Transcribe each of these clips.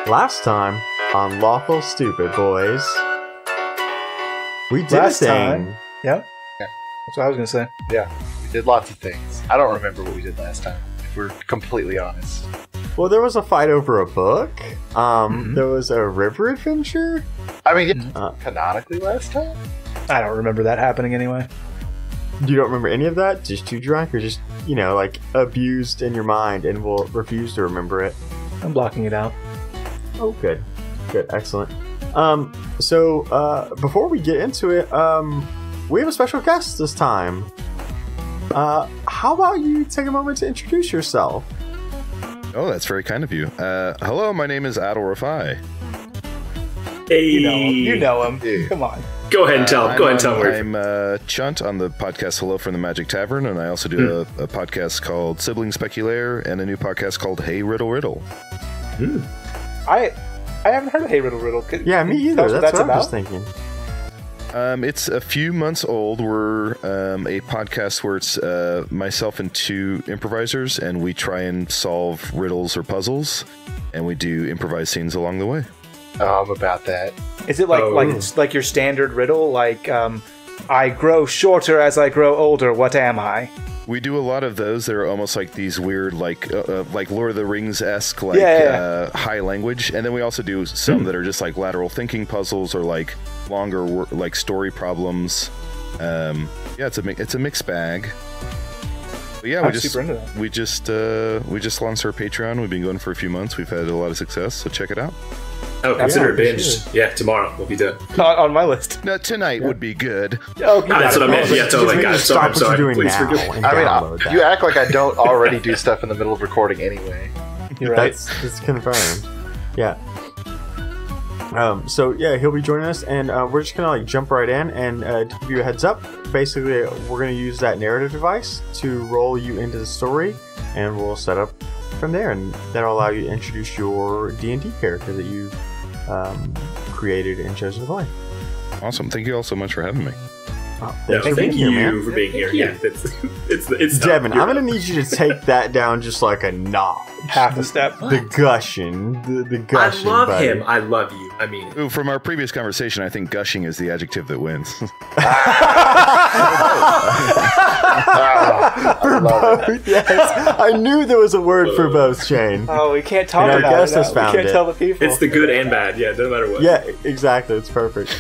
Last time on Lawful Stupid Boys, we did Last a thing. time. Yep. Yeah. That's what I was going to say. Yeah, we did lots of things. I don't remember what we did last time, if we're completely honest. Well, there was a fight over a book. There was a river adventure. I mean, canonically last time? I don't remember that happening anyway. You don't remember any of that? Just too drunk, or just, like abused in your mind and will refuse to remember it? I'm blocking it out. Oh, good. Good. Excellent. So, before we get into it, we have a special guest this time. How about you take a moment to introduce yourself? Oh, that's very kind of you. Hello, my name is Adil Rafai. Hey, You know him. Yeah. Come on. Go ahead and tell him. Go ahead and tell him. I'm Chunt on the podcast Hello from the Magic Tavern, and I also do a podcast called Sibling Speculaire and a new podcast called Hey Riddle Riddle. I haven't heard of Hey Riddle Riddle. Yeah, me either. That's what That's what I about? was thinking. It's a few months old. We're a podcast where it's myself and two improvisers, and we try and solve riddles or puzzles, and we do improvised scenes along the way. Oh, I'm about that. Is it like your standard riddle? Like, I grow shorter as I grow older. What am I? We do a lot of those that are almost like these weird, like Lord of the Rings-esque, high language. And then we also do some that are just like lateral thinking puzzles or like longer, like story problems. It's a mixed bag. But yeah, I'm super into that. we just launched our Patreon. We've been going for a few months. We've had a lot of success, so check it out. Oh, consider it Yeah, binged. Yeah, tomorrow we'll be done. Not on my list. No, tonight would be good. Oh, That's what I meant. Yeah, totally. Got it. Sorry, I'm Stop what you're sorry. doing Please now forgive me. and I download mean, that. you act like I don't already do stuff in the middle of recording anyway. You're right. That's confirmed. Yeah. So yeah, he'll be joining us, and we're just gonna jump right in. And to give you a heads up, basically, we're gonna use that narrative device to roll you into the story, and we'll set up from there, and that'll allow you to introduce your D&D character that you created and chosen to play. Awesome. Thank you all so much for having me. Yeah, for thank being here, you man. for being here. Yeah, it's Devin, tough. I'm gonna need you to take that down just like a notch. Half a step. The gushing, the I gushing. love buddy. him. I love you. I mean, Ooh, from our previous conversation, I think gushing is the adjective that wins. For both, yes. I knew there was a word for both, Shane. Oh, we can't talk And our about guest it. has now. found We can't it. tell the people. it's the good and bad. Yeah, no matter what. Yeah, exactly. It's perfect.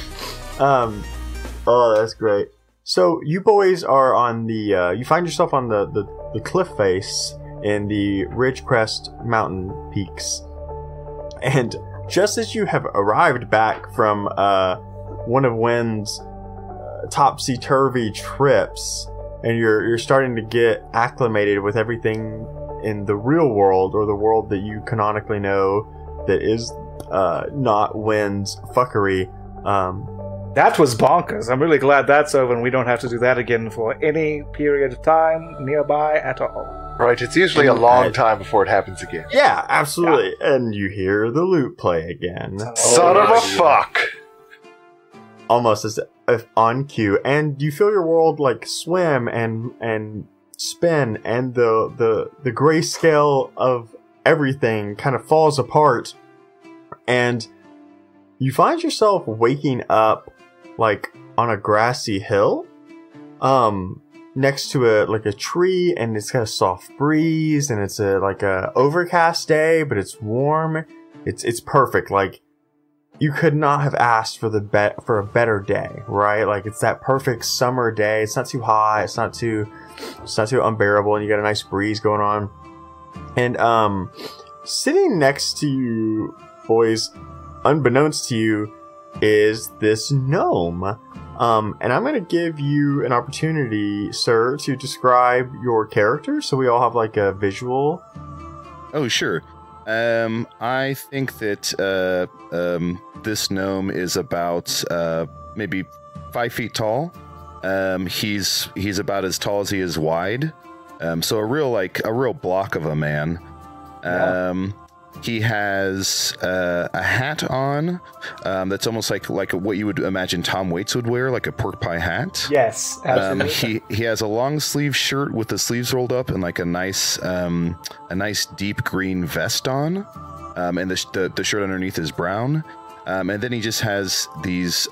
Oh, that's great. So you boys are on the. You find yourself on the cliff face in the Ridgecrest mountain peaks, and just as you have arrived back from one of Wynn's topsy-turvy trips, and you're starting to get acclimated with everything in the real world, or the world that you canonically know that is not Wynn's fuckery. That was bonkers. I'm really glad that's over and we don't have to do that again for any period of time nearby at all. Right, it's usually a long time before it happens again. Yeah, absolutely. And you hear the lute play again. Son of a fuck! Almost as if on cue. And you feel your world swim and spin, and the grayscale of everything kind of falls apart. And you find yourself waking up on a grassy hill, next to a tree, and it's got a soft breeze, and it's a overcast day, but it's warm. It's perfect. You could not have asked for a better day, right? It's that perfect summer day. It's not too hot. It's not too unbearable, and you got a nice breeze going on. And sitting next to you, boys, unbeknownst to you, is this gnome. And I'm going to give you an opportunity, sir, to describe your character, so we all have a visual. Oh, sure. I think that this gnome is about maybe 5 feet tall. He's about as tall as he is wide. So a real block of a man. Yeah. He has a hat on that's almost like what you would imagine Tom Waits would wear, like a pork pie hat. Yes, absolutely. He has a long sleeve shirt with the sleeves rolled up and a nice deep green vest on. and the shirt underneath is brown. And then he just has these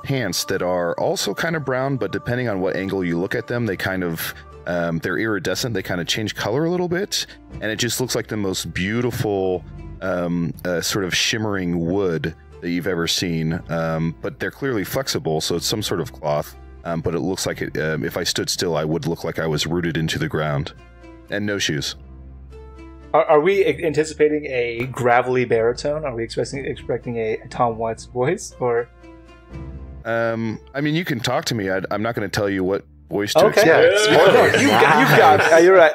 pants that are also kind of brown, but depending on what angle you look at them, they kind of they're iridescent. They kind of change color a little bit, and it just looks like the most beautiful sort of shimmering wood that you've ever seen. But they're clearly flexible, so it's some sort of cloth. But it looks like if I stood still, I would look like I was rooted into the ground. And no shoes. Are we anticipating a gravelly baritone? Are we expecting a Tom Waits voice? Or I mean, you can talk to me. I'm not going to tell you what voice to okay. expect. You've got. You're right.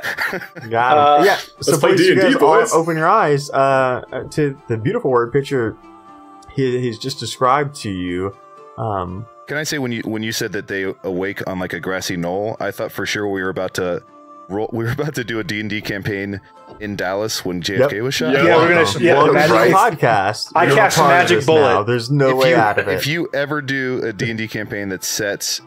Got it. Yeah. So play please, you D&D, guys all boys. open your eyes to the beautiful word picture he's just described to you. Can I say when you said that they awake on like a grassy knoll, I thought for sure we were about to do a D&D campaign in Dallas when JFK was shot. Yeah, we're gonna. Welcome to the magic- podcast. I You're cast a part of magic this bullet. now. There's no way out of it. If you ever do a D&D campaign that's set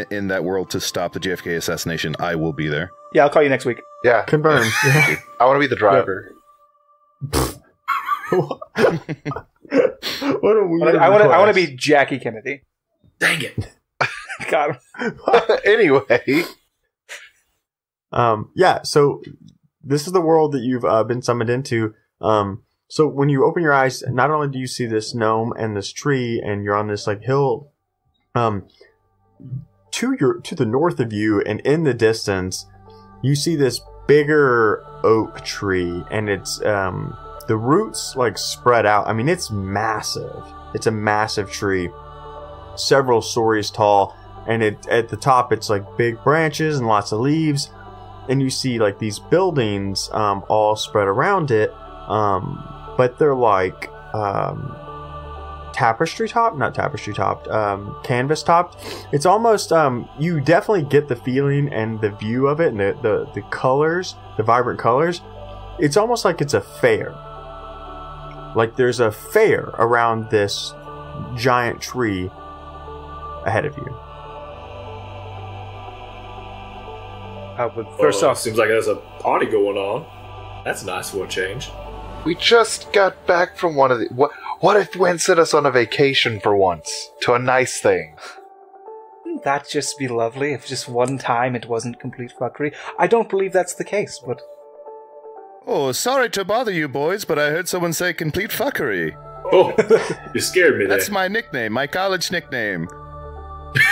in that world to stop the JFK assassination, I will be there. Yeah, I'll call you next week. Yeah, Confirmed. I want to be the driver. What a weird I want to request. be Jackie Kennedy. Dang it. God. Anyway, yeah, so this is the world that you've been summoned into. So when you open your eyes, not only do you see this gnome and this tree, and you're on this like hill, to the north of you, and in the distance, you see this bigger oak tree, and it's the roots like spread out. I mean, it's massive. It's a massive tree, several stories tall, and at the top it's like big branches and lots of leaves. And you see like these buildings all spread around it, but they're like canvas topped. It's almost you definitely get the feeling and the view of it, and the colors, the vibrant colors. It's almost like it's a fair. Like there's a fair around this giant tree ahead of you. But first off, seems like there's a party going on. That's nice for a change. we just got back from one of the... What if Gwen sent us on a vacation for once? To a nice thing? wouldn't that just be lovely if just one time it wasn't complete fuckery? I don't believe that's the case, but... Oh, sorry to bother you boys, but I heard someone say complete fuckery. Oh, you scared me there. That's my nickname, my college nickname.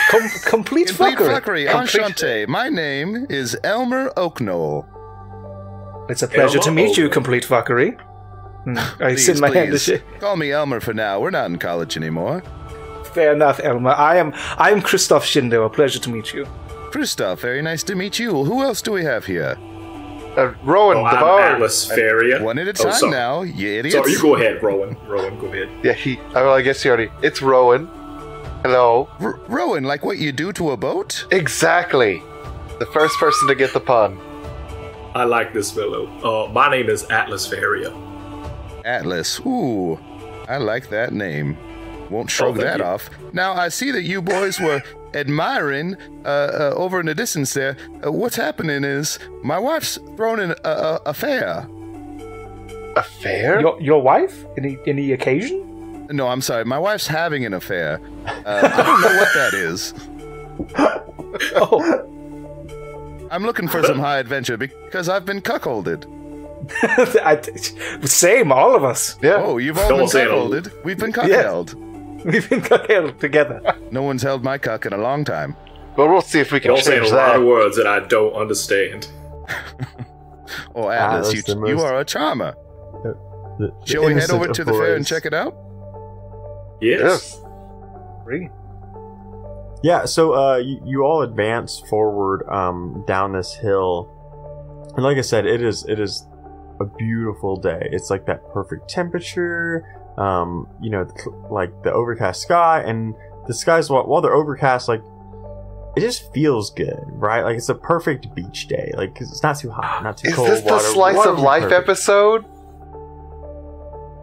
Complete Complete fuckery. fuckery, enchanté. My name is Elmer Oaknoll. It's a pleasure to meet you, complete fuckery. I send my hand to shake. Call me Elmer for now. We're not in college anymore. Fair enough, Elmer. I am Christoph Shindo. A pleasure to meet you. Christoph, very nice to meet you. Who else do we have here? Rowan, the I'm bard. Atlas Faria. One at a time sorry. now, you idiots. Sorry, you go ahead, Rowan. Rowan, go ahead. Yeah, well, I guess he already... It's Rowan. Hello. Rowan, like what you do to a boat? Exactly. The first person to get the pun. I like this fellow. My name is Atlas Faria. Atlas. Ooh, I like that name. Won't shrug thank that you. off. Now, I see that you boys were admiring over in the distance there. What's happening is my wife's thrown in a fair. A fair? Your wife? Any occasion? No, I'm sorry. My wife's having an affair. I don't know what that is. Oh, I'm looking for some high adventure because I've been cuckolded. same, all of us. Yeah. Oh, you've all been Don't say it. cuckolded. We've been cuckolded. We've been held together. No one's held my cuck in a long time. Well, we'll see if we can You're saying change a lot that. of words that I don't understand. Oh, Atlas, that's the you most- are a charmer. The Shall we head innocent over to of the fair and boys. check it out? Yes. Yes. Really? Yeah, so you all advance forward down this hill, and like I said, it is a beautiful day. It's like that perfect temperature, like the overcast sky, and the skies while they're overcast, like it just feels good, right? Like it's a perfect beach day. Like 'cause it's not too hot, not too Is cold. this the water, slice water of will be life perfect. episode?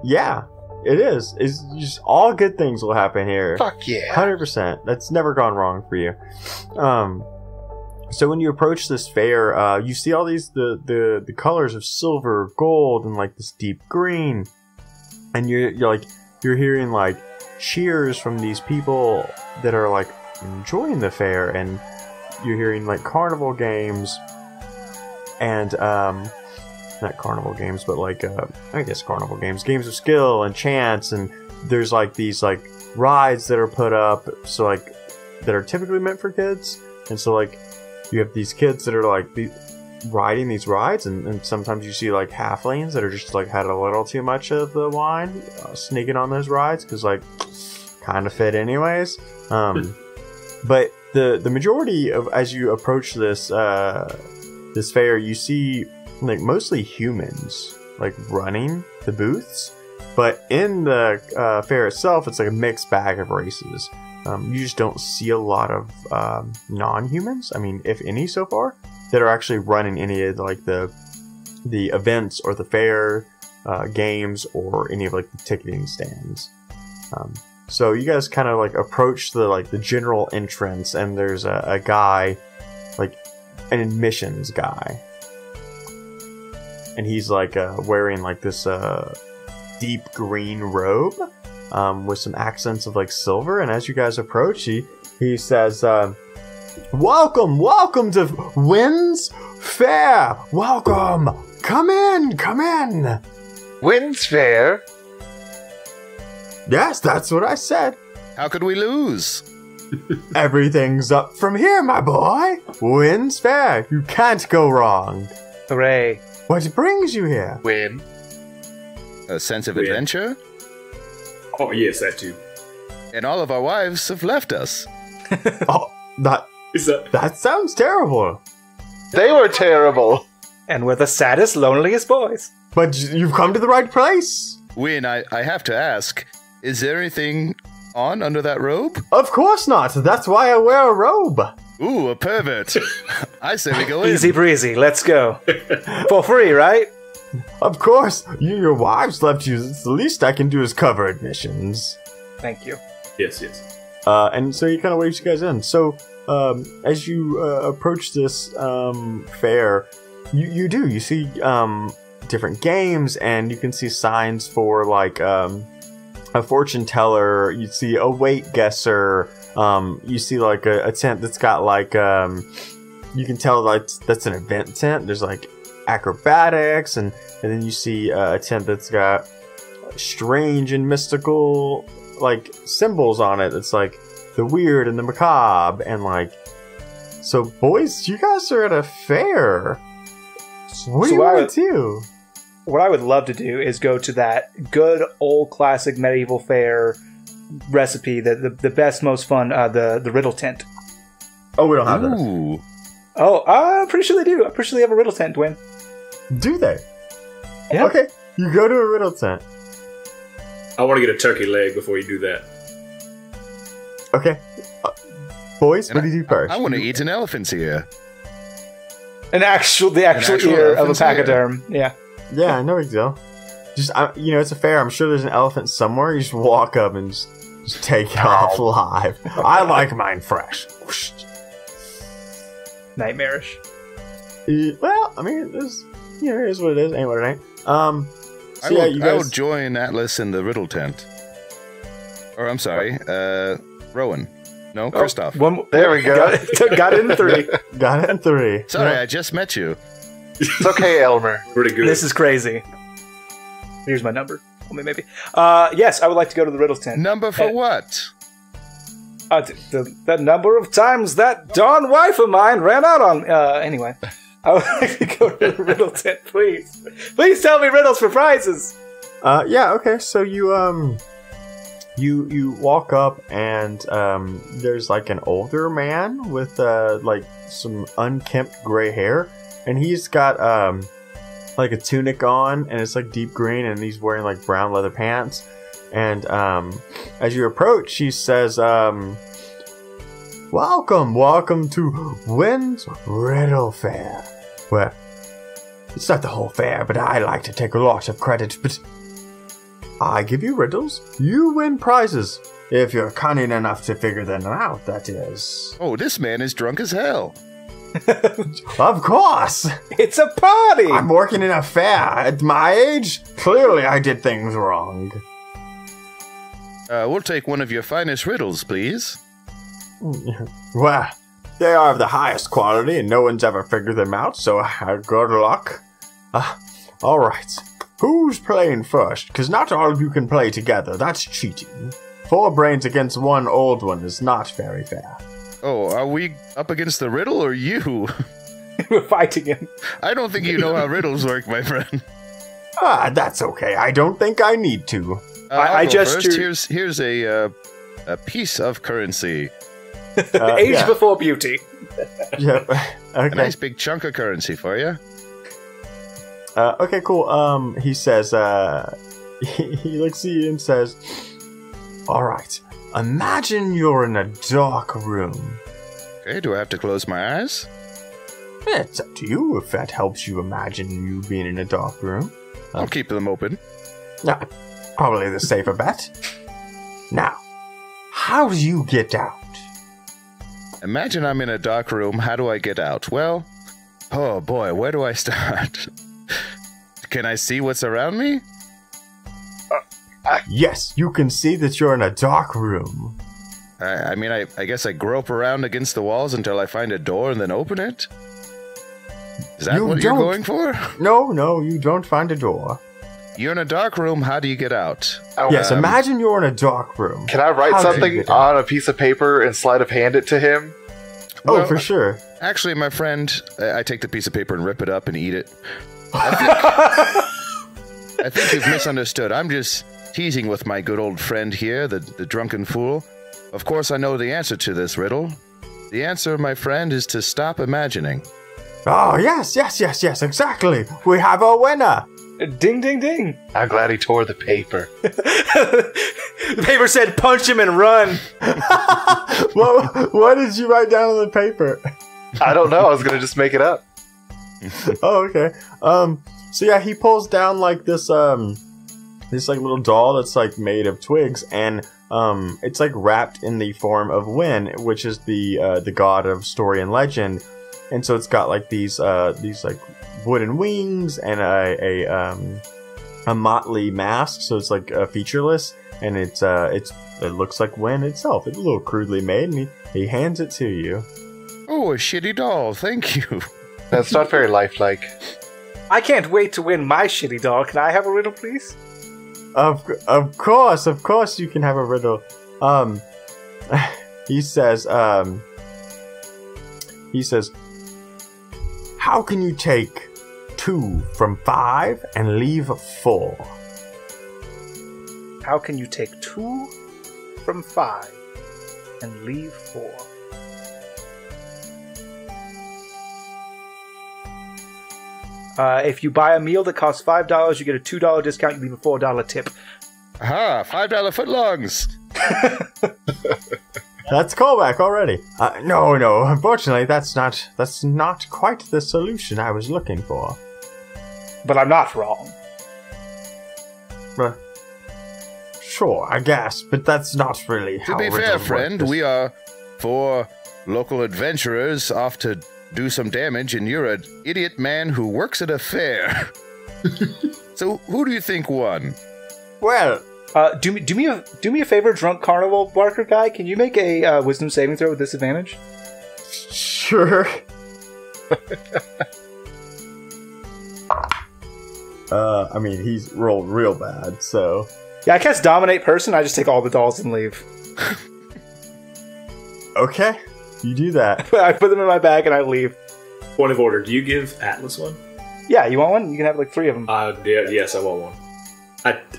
Yeah, it is. It's just all good things will happen here. Fuck yeah. 100%. That's never gone wrong for you. So when you approach this fair, you see all these the colors of silver, gold, and like this deep green. and you're hearing like cheers from these people that are like enjoying the fair, and you're hearing like carnival games and not carnival games, but like I guess carnival games of skill and chance, and there's like these like rides that are put up, so like that are typically meant for kids, and so like you have these kids that are like riding these rides, and sometimes you see like halflings that are just like had a little too much of the wine, sneaking on those rides because like kind of fit anyways. But the majority of, as you approach this this fair, you see like mostly humans like running the booths, but in the fair itself, it's like a mixed bag of races. You just don't see a lot of non-humans. I mean, if any, so far, that are actually running any of like the events or the fair games or any of like the ticketing stands. So you guys kind of like approach the general entrance, and there's a guy, like an admissions guy, and he's like wearing like this deep green robe with some accents of like silver. And as you guys approach, he says, welcome to Wynn's Fair. Welcome. Come in. Wynn's Fair? Yes, that's what I said. How could we lose? Everything's up from here, my boy. Wynn's Fair. You can't go wrong. Hooray. What brings you here? Wynn. A sense of adventure? Oh, yes, that too. And all of our wives have left us. Oh, that sounds terrible. They were terrible. And we're the saddest, loneliest boys. But you've come to the right place. Wynn, I have to ask, is there anything on under that robe? Of course not. That's why I wear a robe. Ooh, a pervert. I say we go in. Easy breezy, let's go. For free, right? Of course. Your wives left you. The least I can do is cover admissions. Thank you. Yes. And so he kind of waves you guys in. So as you approach this fair, you see different games, and you can see signs for like a fortune teller. You see a weight guesser. You see like a tent that's got like you can tell like that's an event tent. There's like acrobatics, and then you see a tent that's got strange and mystical like symbols on it. It's like the weird and the macabre, and like, so boys, you guys are at a fair. What do you want to do? What I would love to do is go to that good old classic medieval fair recipe, the best, most fun, the riddle tent. Oh, we don't have that. Ooh. Oh, I'm pretty sure they do. I'm pretty sure they have a riddle tent, Dwayne. Do they? Yeah. Okay, you go to a riddle tent. I want to get a turkey leg before you do that. Okay. Boys, what do you do first? I want to eat an elephant's ear. The actual ear of a pachyderm. Yeah. Yeah, no big deal. Just, it's a fair. I'm sure there's an elephant somewhere. You just walk up and just take it off live. I like mine fresh. Nightmarish. Well, I mean, it is what it is. Ain't what it ain't. I will join Atlas in the riddle tent. Or, I'm sorry, Rowan. No, Kristoff. There we go. Got it in 3. Got it in 3. Sorry, I just met you. It's okay, Elmer. Pretty good. This is crazy. Here's my number. Maybe. Yes, I would like to go to the riddle tent. Number for what? The number of times that Dawn wife of mine ran out on... anyway. I would like to go to the riddle tent, please. Please tell me riddles for prizes. Yeah, okay. So you walk up, and there's like an older man with like some unkempt gray hair, and he's got like a tunic on, and it's like deep green, and he's wearing like brown leather pants. And as you approach, he says, welcome to Wynn's Riddle Fair. Well, it's not the whole fair, but I like to take a lot of credit. But I give you riddles, you win prizes. If you're cunning enough to figure them out, that is. Oh, this man is drunk as hell. Of course! It's a party! I'm working in a fair. At my age, clearly I did things wrong. We'll take one of your finest riddles, please. Well, they are of the highest quality, and no one's ever figured them out, so good luck. Alright. Who's playing first? Because not all of you can play together. That's cheating. 4 brains against 1 old one is not very fair. Oh, are we up against the riddle or you? We're fighting him. I don't think you know how riddles work, my friend. That's okay. I don't think I need to. I just first. Here's a piece of currency. Age before beauty. Yeah. Okay. A nice big chunk of currency for you. Okay, cool. He says, he looks at you and says, alright, imagine you're in a dark room. Okay, do I have to close my eyes? It's up to you if that helps you imagine you being in a dark room. I'll keep them open. Yeah, probably the safer bet. Now, how do you get out? Imagine I'm in a dark room. How do I get out? Well, oh boy, where do I start? Can I see what's around me? Yes, you can see that you're in a dark room. I mean, I guess I grope around against the walls until I find a door and then open it? Is that what you're going for? No, you don't find a door. You're in a dark room, how do you get out? Yes, imagine you're in a dark room. Can I write something on a piece of paper and sleight of hand it to him? Oh, for sure. Actually, my friend, I take the piece of paper and rip it up and eat it. I think you've misunderstood. I'm just teasing with my good old friend here, the drunken fool. Of course, I know the answer to this riddle. The answer, my friend, is to stop imagining. Oh, yes, exactly. We have a winner. Ding, ding, ding. I'm glad he tore the paper. The paper said, punch him and run. What did you write down on the paper? I don't know. I was going to just make it up. Oh, okay. So yeah, he pulls down like this like little doll that's like made of twigs, and it's like wrapped in the form of Wynn, which is the god of story and legend, and so it's got like these like wooden wings and a motley mask, so it's like featureless, and it looks like Wynn itself. It's a little crudely made, and he hands it to you. Oh, a shitty doll, thank you. That's not very lifelike. I can't wait to win my shitty doll. Can I have a riddle, please? Of course you can have a riddle. He says, how can you take 2 from 5 and leave 4? How can you take 2 from 5 and leave 4? If you buy a meal that costs $5, you get a $2 discount. You leave a $4 tip. Aha! $5 footlongs. That's a callback already. No. Unfortunately, that's not quite the solution I was looking for. But I'm not wrong. Sure, I guess, but that's not really how To be fair, riddles friend, work. we are 4 local adventurers off to do some damage, and you're an idiot man who works at a fair. So, who do you think won? Well, do me a favor, drunk carnival barker guy. Can you make a wisdom saving throw with disadvantage? sure. I mean, he's rolled real bad, so. Yeah, I cast dominate person. I just take all the dolls and leave. Okay, you do that. I put them in my bag and I leave. Point of order. Do you give Atlas one? Yeah, you want one? You can have like 3 of them. Yes, I want one.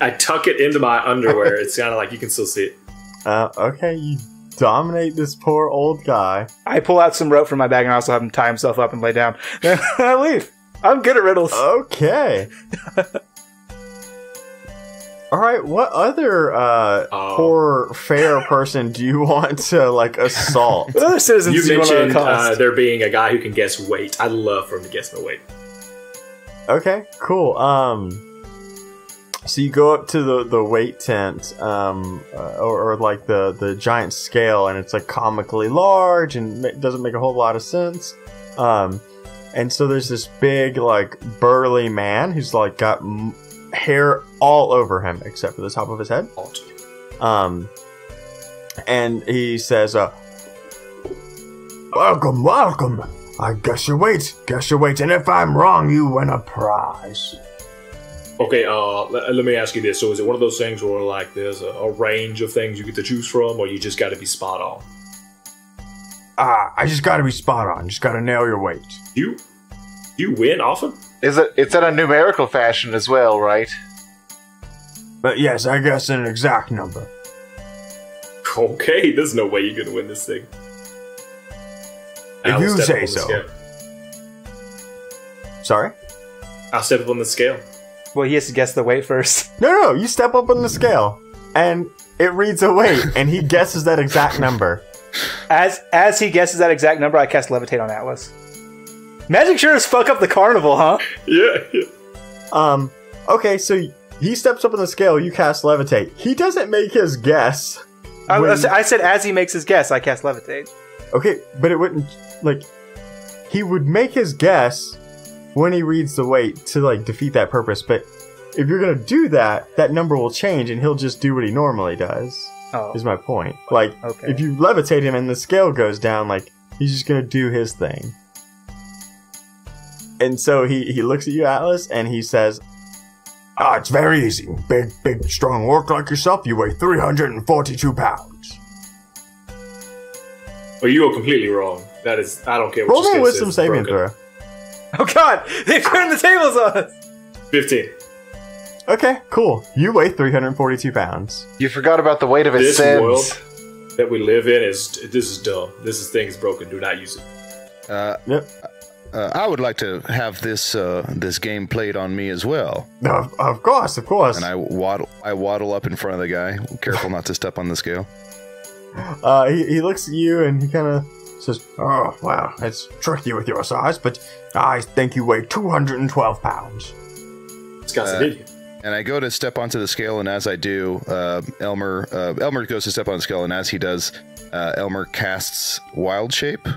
I tuck it into my underwear. It's kind of like you can still see it. Okay, you dominate this poor old guy. I pull out some rope from my bag and I also have him tie himself up and lay down. Then I leave. I'm good at riddles. Okay. Alright, what other poor fair person do you want to, like, assault? What other citizens You do you want to mentioned accost? there being a guy who can guess weight. I'd love for him to guess my weight. Okay, cool. So you go up to the weight tent, or like the giant scale, and it's like comically large and doesn't make a whole lot of sense. And so there's this big, like, burly man who's, like, got hair all over him except for the top of his head. And he says, welcome, welcome. I guess you wait. And if I'm wrong, you win a prize. Okay, let me ask you this. So is it one of those things where, like, there's a range of things you get to choose from, or you just got to be spot on? I just got to be spot on. Just got to nail your weight. You win often? It's in a numerical fashion as well, right? But yes, I guess an exact number. Okay, there's no way you're gonna win this thing. If you say so. Sorry? I'll step up on the scale. Well, he has to guess the weight first. No, you step up on the scale, and it reads a weight, and he guesses that exact number. As he guesses that exact number, I cast Levitate on Atlas. Magic sure as fuck up the carnival, huh? Yeah. Okay, so he steps up on the scale, you cast Levitate. He doesn't make his guess. I said as he makes his guess, I cast Levitate. Okay, but it wouldn't, like, he would make his guess when he reads the weight to, like, defeat that purpose, but if you're gonna do that, that number will change and he'll just do what he normally does. Is my point. Like, if you levitate him and the scale goes down, like, he's just gonna do his thing. And so he looks at you, Atlas, and he says, it's very easy. Big, strong orc like yourself, you weigh 342 pounds. Well, you are completely wrong. That is, I don't care what Roll me a wisdom saving throw. Oh god, they've turned the tables on us! 15. Okay, cool. You weigh 342 pounds. You forgot about the weight of his sins. This world that we live in is dumb. This thing is broken. Do not use it. Yep. I would like to have this game played on me as well. Of course. And I waddle up in front of the guy, careful not to step on the scale. He looks at you and he kind of says, "Oh, wow, it's tricky with your size, but I think you weigh 212 pounds." This guy's an idiot. And I go to step onto the scale, and as I do, Elmer goes to step on the scale, and as he does, Elmer casts Wild Shape.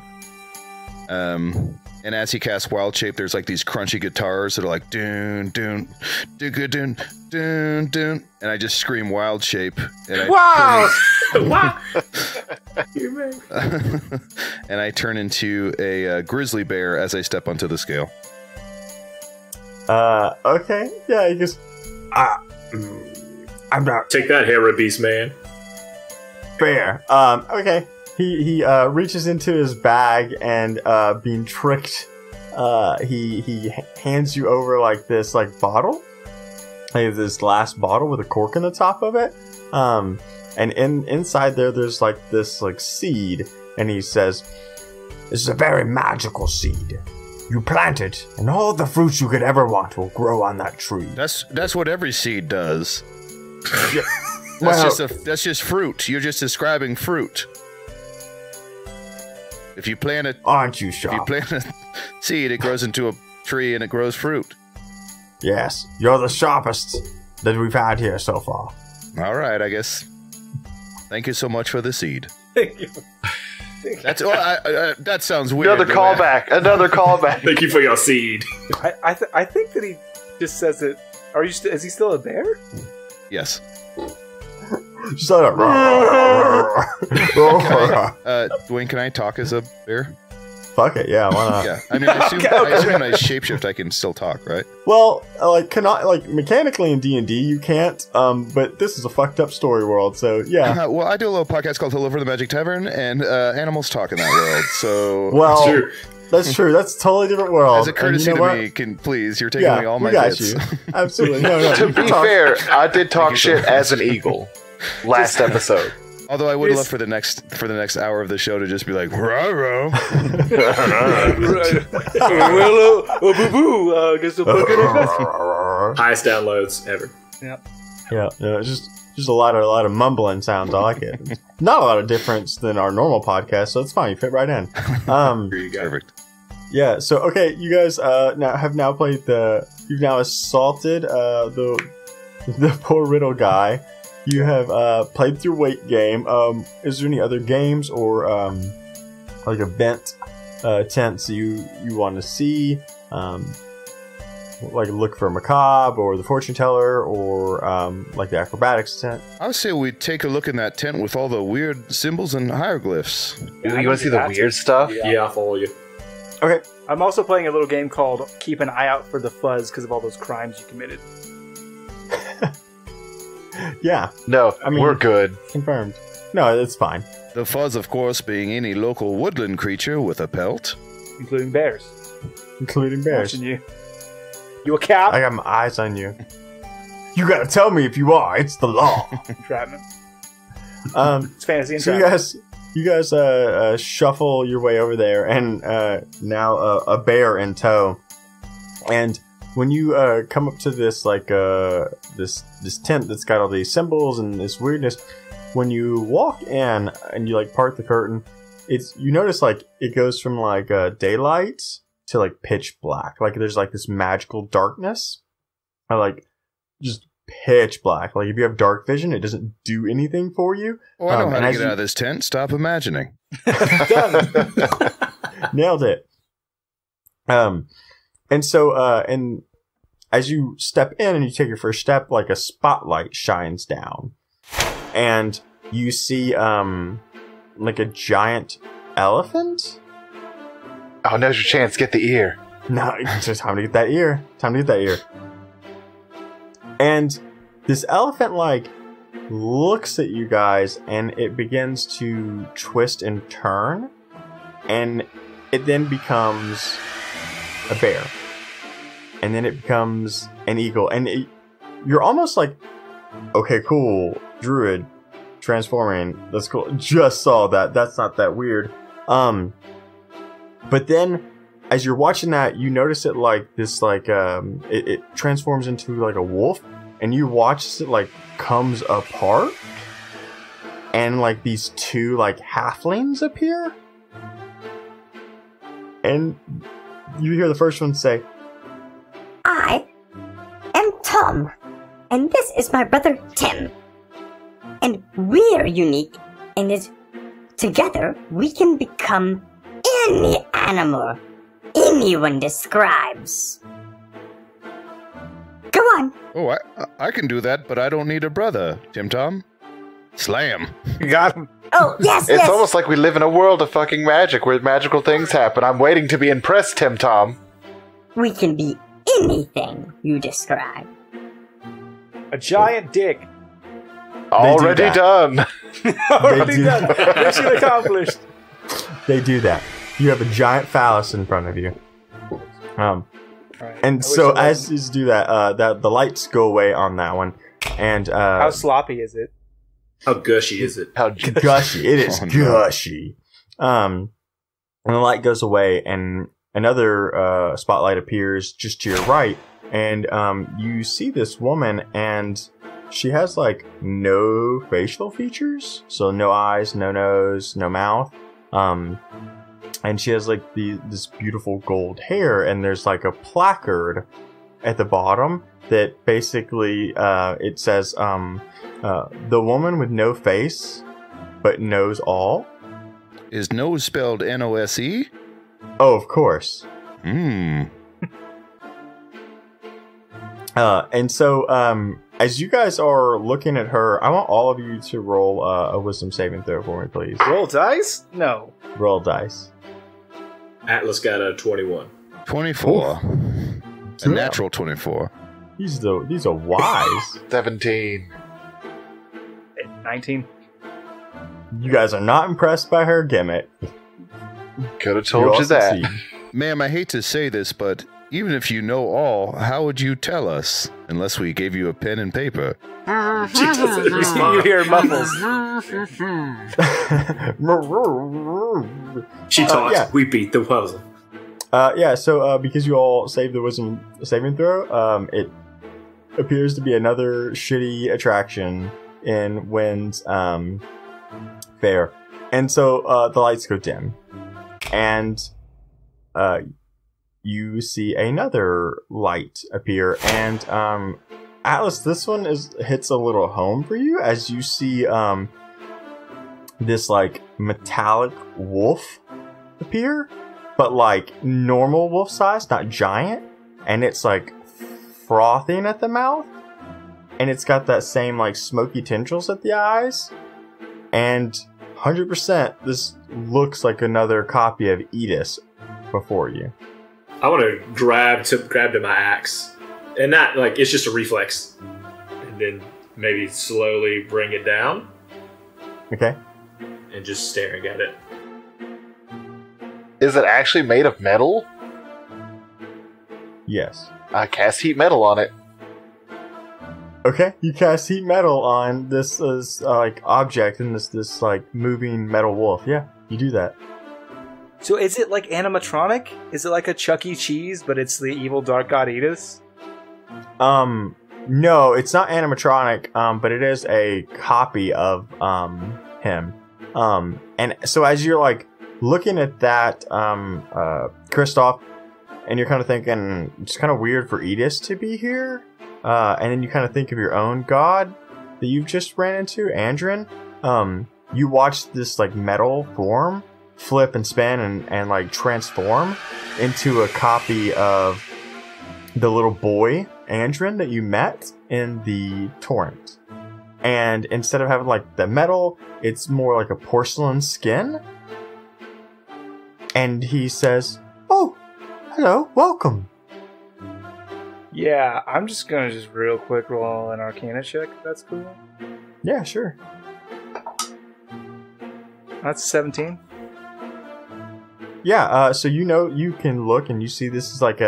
And as he casts Wild Shape, there's like these crunchy guitars that are like doon doon doon doon doon doon, and I just scream Wild Shape. And and I turn into a grizzly bear as I step onto the scale. Okay, yeah, he goes, I'm not. Take that, Hera Beast Man. Fair. Okay. He reaches into his bag and, being tricked, he hands you over, like, this, like, bottle. Like, this glass bottle with a cork in the top of it. And inside there's, like, this, like, seed. And he says, "This is a very magical seed. You plant it, and all the fruits you could ever want will grow on that tree." That's what every seed does. Yeah. That's just fruit. You're just describing fruit. If you plant it, aren't you sharp? If you plant a seed, it grows into a tree and it grows fruit. Yes, you're the sharpest that we've had here so far. All right, I guess. Thank you so much for the seed. Thank you. That sounds weird. Another callback. Thank you for your seed. I think that he just says it. Is he still a bear? Yes. Shut up. Dwayne, can I talk as a bear? Fuck it, yeah, why not? Yeah, I mean, I assume when I shapeshift, I can still talk, right? Well, mechanically in D&D you can't, but this is a fucked up story world, so yeah. Well, I do a little podcast called Hello for the Magic Tavern, and animals talk in that world, so... Well, true. That's true, that's a totally different world. As a courtesy to me, please, you're taking me all my bits. You. Absolutely, no. To be fair, I did talk shit as an eagle last episode. Although I would love for the next hour of the show to just be like, "Rah-rah." Highest downloads ever. Yeah, just a lot of mumbling sounds. I like it. Not a lot of difference than our normal podcast, so it's fine. You fit right in. Perfect. Yeah. So okay, you guys now played you've now assaulted the poor riddle guy. You have played through weight game. Is there any other games or like event tents you want to see. Like look for Macabre or the Fortune Teller or like the Acrobatics tent. I say we take a look in that tent with all the weird symbols and hieroglyphs. You want to see the weird stuff? Yeah, I'll follow you. Okay. I'm also playing a little game called Keep an Eye Out for the Fuzz because of all those crimes you committed. Yeah. No, I mean, we're good. Confirmed. No, it's fine. The fuzz, of course, being any local woodland creature with a pelt. Including bears. Including bears. Watching you. You a cow? I got my eyes on you. You gotta tell me if you are. It's the law. Entrapment. It's fantasy and so you guys shuffle your way over there, and now a bear in tow. And when you come up to this like this tent that's got all these symbols and this weirdness, when you walk in and you like part the curtain, you notice like it goes from like daylight to like pitch black. Like there's like this magical darkness, or like just pitch black. Like if you have dark vision, it doesn't do anything for you. Oh, I know how to get out of this tent. Stop imagining. Done. Nailed it. And so and as you step in and you take your first step, like a spotlight shines down, and you see like a giant elephant. Oh, now's your chance. Get the ear. No, it's just time to get that ear. Time to get that ear. And this elephant, like, looks at you guys, and it begins to twist and turn. And it then becomes a bear. And then it becomes an eagle. And you're almost like, okay, cool. Druid transforming. That's cool. Just saw that. That's not that weird. But then, as you're watching that, you notice it like this, like, it transforms into like a wolf, and you watch as it like comes apart, and like these two like halflings appear, and you hear the first one say, "I am Tom, and this is my brother Tim, and we're unique in that together we can become any animal anyone describes." Go on. Oh, I can do that, but I don't need a brother, Tim Tom. Slam. You got him. Oh, yes, It's yes. almost like we live in a world of fucking magic where magical things happen. I'm waiting to be impressed, Tim Tom. We can be anything you describe. A giant dick. Already that. done. Already do. done. Mission accomplished. they do that. You have a giant phallus in front of you. Right. And so as you do that, the lights go away on that one. And How sloppy is it? How gushy is it? How gushy. It is Oh, no. gushy. And the light goes away, and another spotlight appears just to your right, and you see this woman, and she has like no facial features, so no eyes, no nose, no mouth, and she has like this beautiful gold hair, and there's like a placard at the bottom that basically it says the woman with no face but knows all. Is nose spelled N-O-S-E? Oh, of course. Hmm. And so, as you guys are looking at her, I want all of you to roll a wisdom saving throw for me, please. Roll dice? No. Roll dice. Atlas got a 21. 24. A Yeah. natural 24. These are wise. 17. 19. You guys are not impressed by her gimmick. Could have You told all you that. succeed. Ma'am, I hate to say this, but even if you know all, how would you tell us? Unless we gave you a pen and paper. She doesn't respond. You hear muffles. She talks. yeah. We beat the puzzle. Yeah, so because you all saved the wisdom saving throw, it appears to be another shitty attraction in Wynn's fair. And so the lights go dim. And you see another light appear. And Atlas, this one hits a little home for you as you see this like metallic wolf appear. but like normal wolf size, not giant, and it's like frothing at the mouth, and it's got that same like smoky tendrils at the eyes, and 100% this looks like another copy of Edis before you. I want to grab to my axe, and not like it's just a reflex, and then maybe slowly bring it down. Okay. And just staring at it. Is it actually made of metal? Yes. I cast heat metal on it. Okay, you cast heat metal on this like object and this like moving metal wolf. Yeah, you do that. So is it like animatronic? Is it like a Chuck E. Cheese, but it's the evil dark god Edis? No, it's not animatronic, but it is a copy of him. And so as you're like looking at that, Kristoff, and you're kind of thinking it's kind of weird for Edis to be here, and then you kind of think of your own god that you've just ran into, Andrin. You watch this like metal form flip and spin and like transform into a copy of the little boy Andrin that you met in the torrent. And instead of having like the metal, it's more like a porcelain skin. And he says, "Oh, hello, welcome." Yeah, I'm just gonna real quick roll an Arcana check, if that's cool. Yeah, sure. That's 17. Yeah, so you can look and you see this is like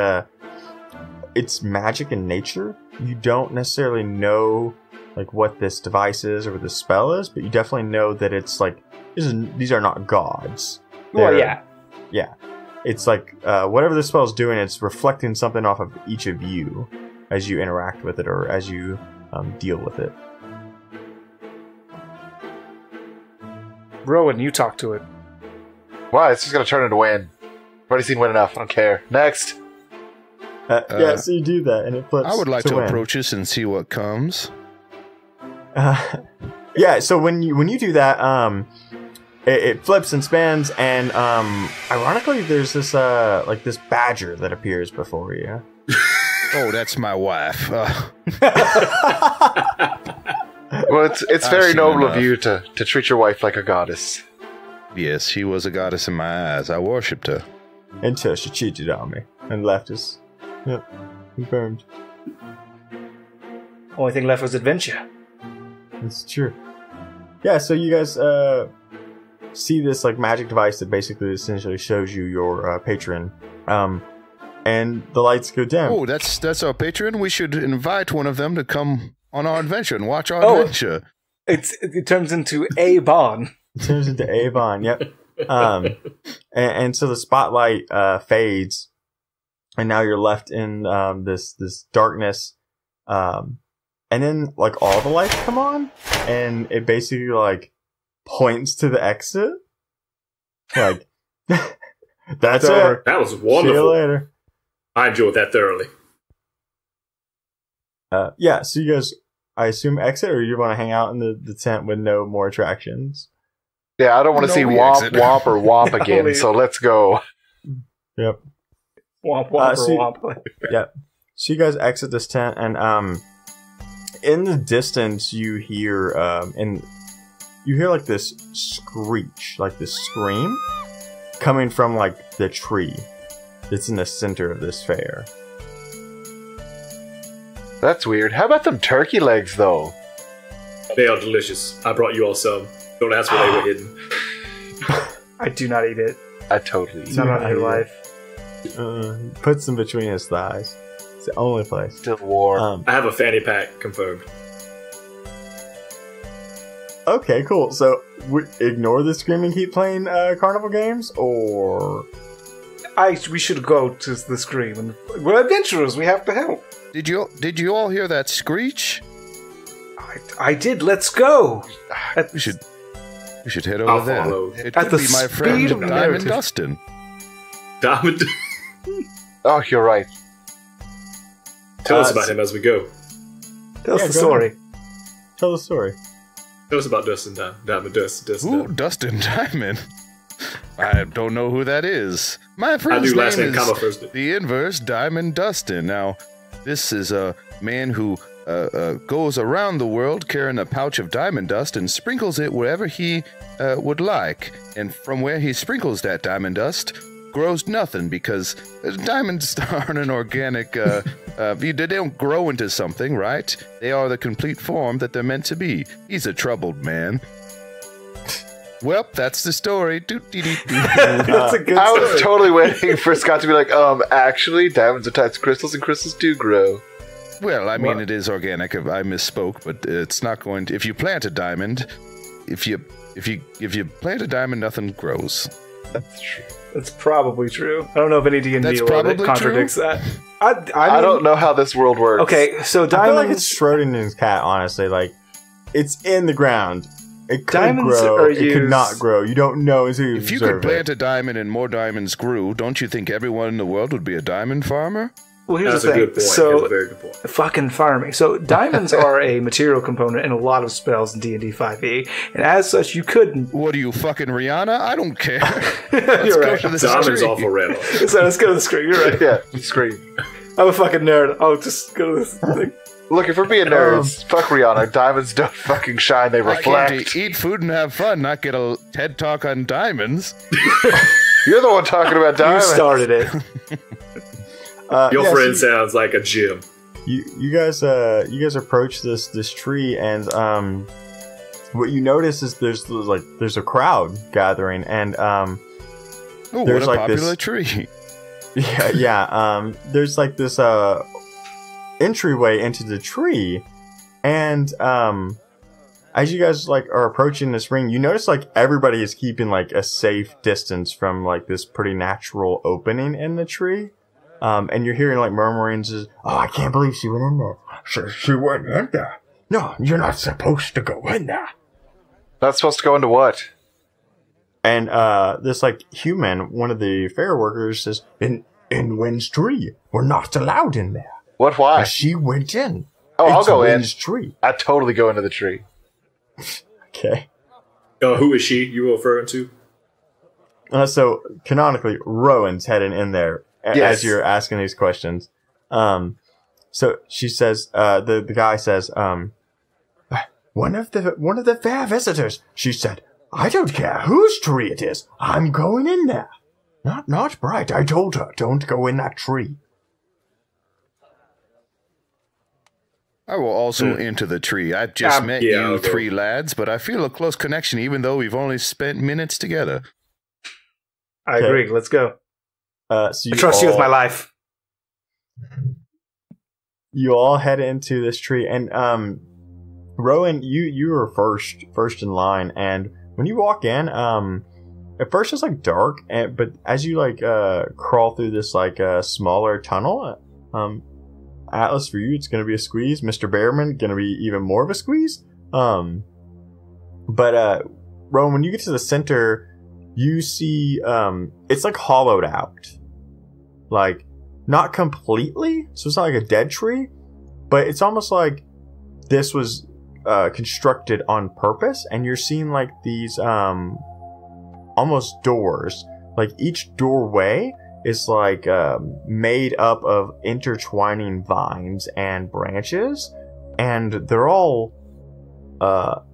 it's magic in nature. You don't necessarily know like what this device is or what this spell is, but you definitely know that it's like these are not gods. Well, yeah. Yeah. It's like whatever the spell is doing, it's reflecting something off of each of you as you interact with it or as you deal with it. Rowan, you talk to it. Why? It's just gonna turn into wind. I've already seen wind enough. I don't care. Next. Yeah, so you do that, and it flips. I would like to win. approach this and see what comes. Yeah, so when you do that, it flips and spins, and ironically, there's this like this badger that appears before you. Oh, that's my wife. Well, it's very seen noble enough. of you to treat your wife like a goddess. Yes, she was a goddess in my eyes. I worshipped her. Until she cheated on me and left us. Yep, confirmed. Only thing left was adventure. It's true. Yeah, so you guys see this like magic device that basically essentially shows you your patron, and the lights go dim. Oh, that's our patron. We should invite one of them to come on our adventure and watch our adventure. It turns into Avon. It turns into Avon. Yep. And so the spotlight fades, and now you're left in this darkness. And then like all the lights come on, and it basically like points to the exit. Like that's it. That was See you wonderful. later. I enjoyed that thoroughly. Yeah, so you guys, I assume exit, or you want to hang out in the tent with no more attractions? Yeah, I don't want to No, see we Womp exit. Womp or Womp No, again, we- so let's go. Yep. Womp womp so- womp. Yep. So you guys exit this tent, and in the distance you hear like this screech, like this scream, coming from like the tree that's in the center of this fair. That's weird. How about them turkey legs, though? They are delicious. I brought you all some. Don't ask where they were hidden. I do not eat it. I totally. It's not on your life. Puts them between his thighs. It's the only place. Still warm. I have a fanny pack confirmed. Okay, cool. So ignore the scream and keep playing carnival games, or We should go to the scream. And we're adventurers. We have to help. Did you all hear that screech? I did. Let's go. We should head I'll over there. follow. It At could the be my friend speed of Diamond narrative. Dustin. Diamond. Oh, you're right. Tell us about him as we go. Tell us Yeah, the go story. tell the story. Tell us about Dustin. Diamond. Dustin. Ooh, Dustin Diamond. I don't know who that is. My I friend's do last name name comma is first. the inverse Diamond Dustin. Now, this is a man who goes around the world carrying a pouch of diamond dust and sprinkles it wherever he would like. And from where he sprinkles that diamond dust grows nothing, because diamonds aren't an organic, they don't grow into something, right? They are the complete form that they're meant to be. He's a troubled man. Well, that's the story. That's a good I story. was totally waiting for Scott to be like, actually, diamonds are tied to crystals, and crystals do grow. Well, I mean, it is organic. I misspoke, but it's not going to. If you plant a diamond, if you plant a diamond, nothing grows. That's true. That's probably true. I don't know if any D&D That's lore that probably contradicts true? that. I I don't know how this world works. Okay, so I feel like diamonds. it's Schrodinger's cat, honestly. Like, it's in the ground. It could Diamonds grow. are It could used- not grow. You don't know until you If you observe could plant it. a diamond and more diamonds grew, don't you think everyone in the world would be a diamond farmer? Well, here's That's the a thing. good point. That's a So, very good point. fucking farming. So, diamonds are a material component in a lot of spells in D&D 5e, and as such, you could. What are you, fucking Rihanna? I don't care. You're right. to the Diamond's street. awful red. So let's go to the screen. You're right. Yeah, scream. I'm a fucking nerd. I'll just go to this thing. Look, if we're being nerds, fuck Rihanna. Diamonds don't fucking shine, they I came reflect. to eat food and have fun, not get a TED talk on diamonds. You're the one talking about You diamonds. started it. Your yeah, friend so sounds like a gym. you guys approach this tree, and what you notice is there's a crowd gathering, and Oh, There's what a like this- popular tree. there's like this entryway into the tree, and as you guys like are approaching this ring, you notice like everybody is keeping like a safe distance from like this pretty natural opening in the tree, and you're hearing like murmurings. Oh, I can't believe she went in there. She went in there. No, you're not supposed to go in there. Not supposed to go into what? And this like human, one of the fair workers, says, "In Wynn's tree, we're not allowed in there." What, why? She went in. Oh, I'll It's go in. Wynn's tree. I'd totally go into the tree. Okay. Who is she you were referring to? So canonically, Rowan's heading in there Yes. as you're asking these questions. So she says, the guy says, one of the fair visitors. She said, "I don't care whose tree it is. I'm going in there." Not Bright. I told her, don't go in that tree. I will also enter the tree. I've just met yeah, you I'll go. three lads, but I feel a close connection even though we've only spent minutes together. I Okay. agree. Let's go. So I trust you with my life. You all head into this tree, and Rowan, you were first in line, and when you walk in, at first it's like dark, but as you like crawl through this like smaller tunnel, Atlas, for you it's gonna be a squeeze. Mr. Bearman gonna be even more of a squeeze. But Rowan, when you get to the center, you see it's like hollowed out, like not completely, so it's not like a dead tree, but it's almost like this was constructed on purpose, and you're seeing like these almost doors. Like each doorway is like made up of intertwining vines and branches, and they're all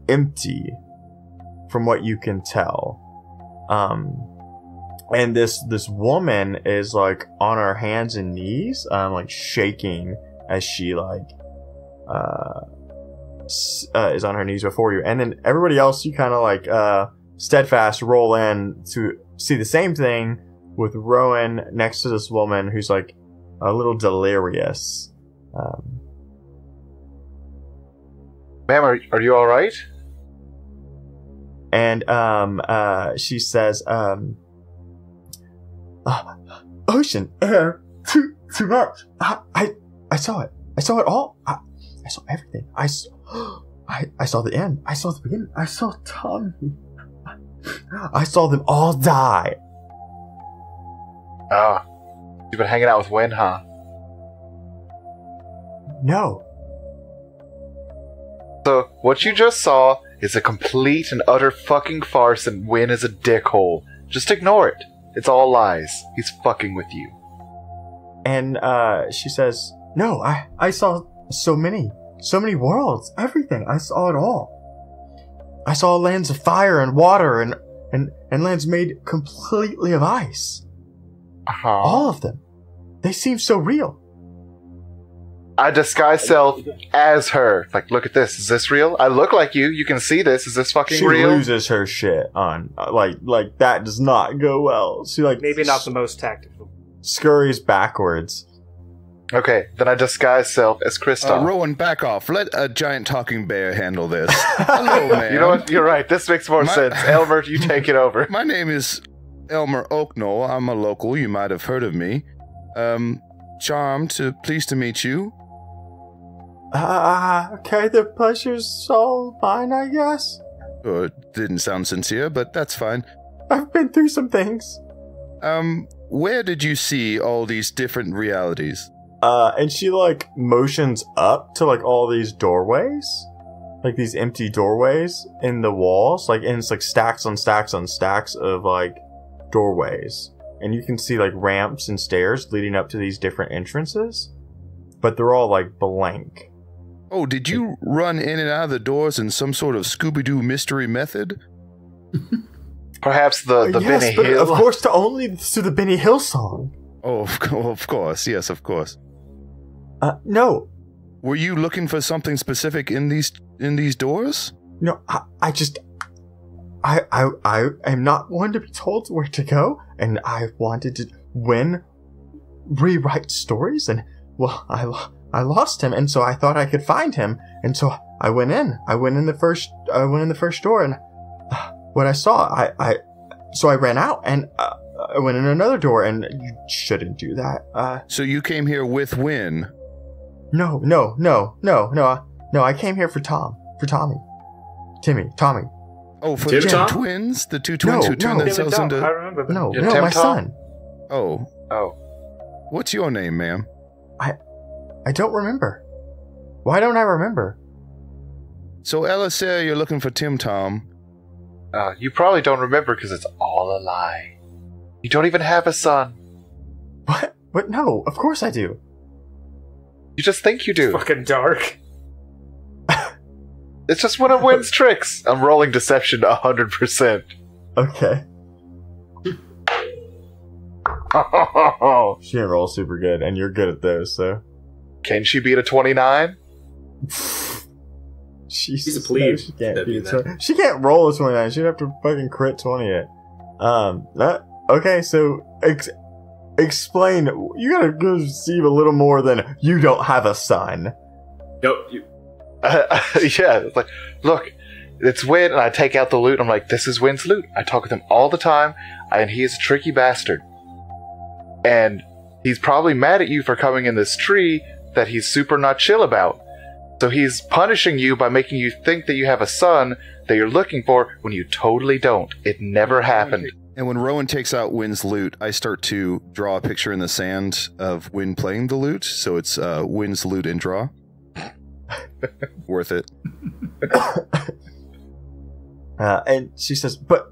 empty from what you can tell. And this woman is like on her hands and knees, like shaking as she like is on her knees before you. And then everybody else, you kind of like steadfast roll in to see the same thing, with Rowan next to this woman who's like a little delirious. Ma'am, are you all right? And she says, "Ocean air, too much. I saw it. I saw it all. I saw everything. I saw the end. I saw the beginning. I saw Tommy. I saw them all die." Ah, you've been hanging out with Wynn, huh? No. So, what you just saw is a complete and utter fucking farce, and Wynn is a dickhole. Just ignore it. It's all lies. He's fucking with you. And she says, no, I saw so many worlds, everything. I saw it all. I saw lands of fire and water and lands made completely of ice. Uh-huh. All of them. They seem so real. I disguise self as her. Like, look at this. Is this real? I look like you. You can see this. Is this fucking She real? loses her shit on, like that does not go well. She Maybe not the most tactical. scurries backwards. Okay, then I disguise self as Kristoff. Rowan, back off. Let a giant talking bear handle this. Hello, man. You know what? You're right. This makes more sense. Elmer, you take it over. My name is Elmer Oaknall. I'm a local. You might have heard of me. Pleased to meet you. Okay, the pleasure's all mine, I guess. It didn't sound sincere, but that's fine. I've been through some things. Where did you see all these different realities? And she, like, motions up to, like, all these doorways. Like, these empty doorways in the walls. Like, and it's, like, stacks on stacks on stacks of, like, doorways. And you can see, like, ramps and stairs leading up to these different entrances. But they're all, like, blank. Oh, did you run in and out of the doors in some sort of Scooby-Doo mystery method? Perhaps the yes, Benny but Hill. of course, through the Benny Hill song. Oh, of course. Yes, of course. No. Were you looking for something specific in these doors? No, I am not one to be told where to go, and I wanted to rewrite stories, and well, I lost him, and so I thought I could find him, and so I went in. I went in the first door, and what I saw, so I ran out, and I went in another door, and you shouldn't do that. So you came here with Win? No. I came here for Tommy. Oh, for Tim the Tom? twins? The two twins who turned themselves I into... remember that. No, Tim my Tom? son. Oh. Oh. What's your name, ma'am? I don't remember. Why don't I remember? So Ella said you're looking for Tim Tom. You probably don't remember because it's all a lie. You don't even have a son. What? What? No, of course I do. You just think you do. Fucking dark. It's just one of Win's tricks. I'm rolling deception 100%. Okay. She didn't roll super good, and you're good at those, so. Can she beat a 29? He's a plebe. She can't beat it. She can't roll a 29. She'd have to fucking crit 20 it. Okay, so explain. You gotta go see a little more than you don't have a son. Nope. Yeah, it's like, look, it's Win, and I take out the loot. I'm like, this is Win's loot. I talk with him all the time, and he is a tricky bastard. And he's probably mad at you for coming in this tree that he's super not chill about. So he's punishing you by making you think that you have a son that you're looking for when you totally don't. It never happened. And when Rowan takes out Win's loot, I start to draw a picture in the sand of Win playing the loot. So it's Win's loot and draw. Worth it. And she says, but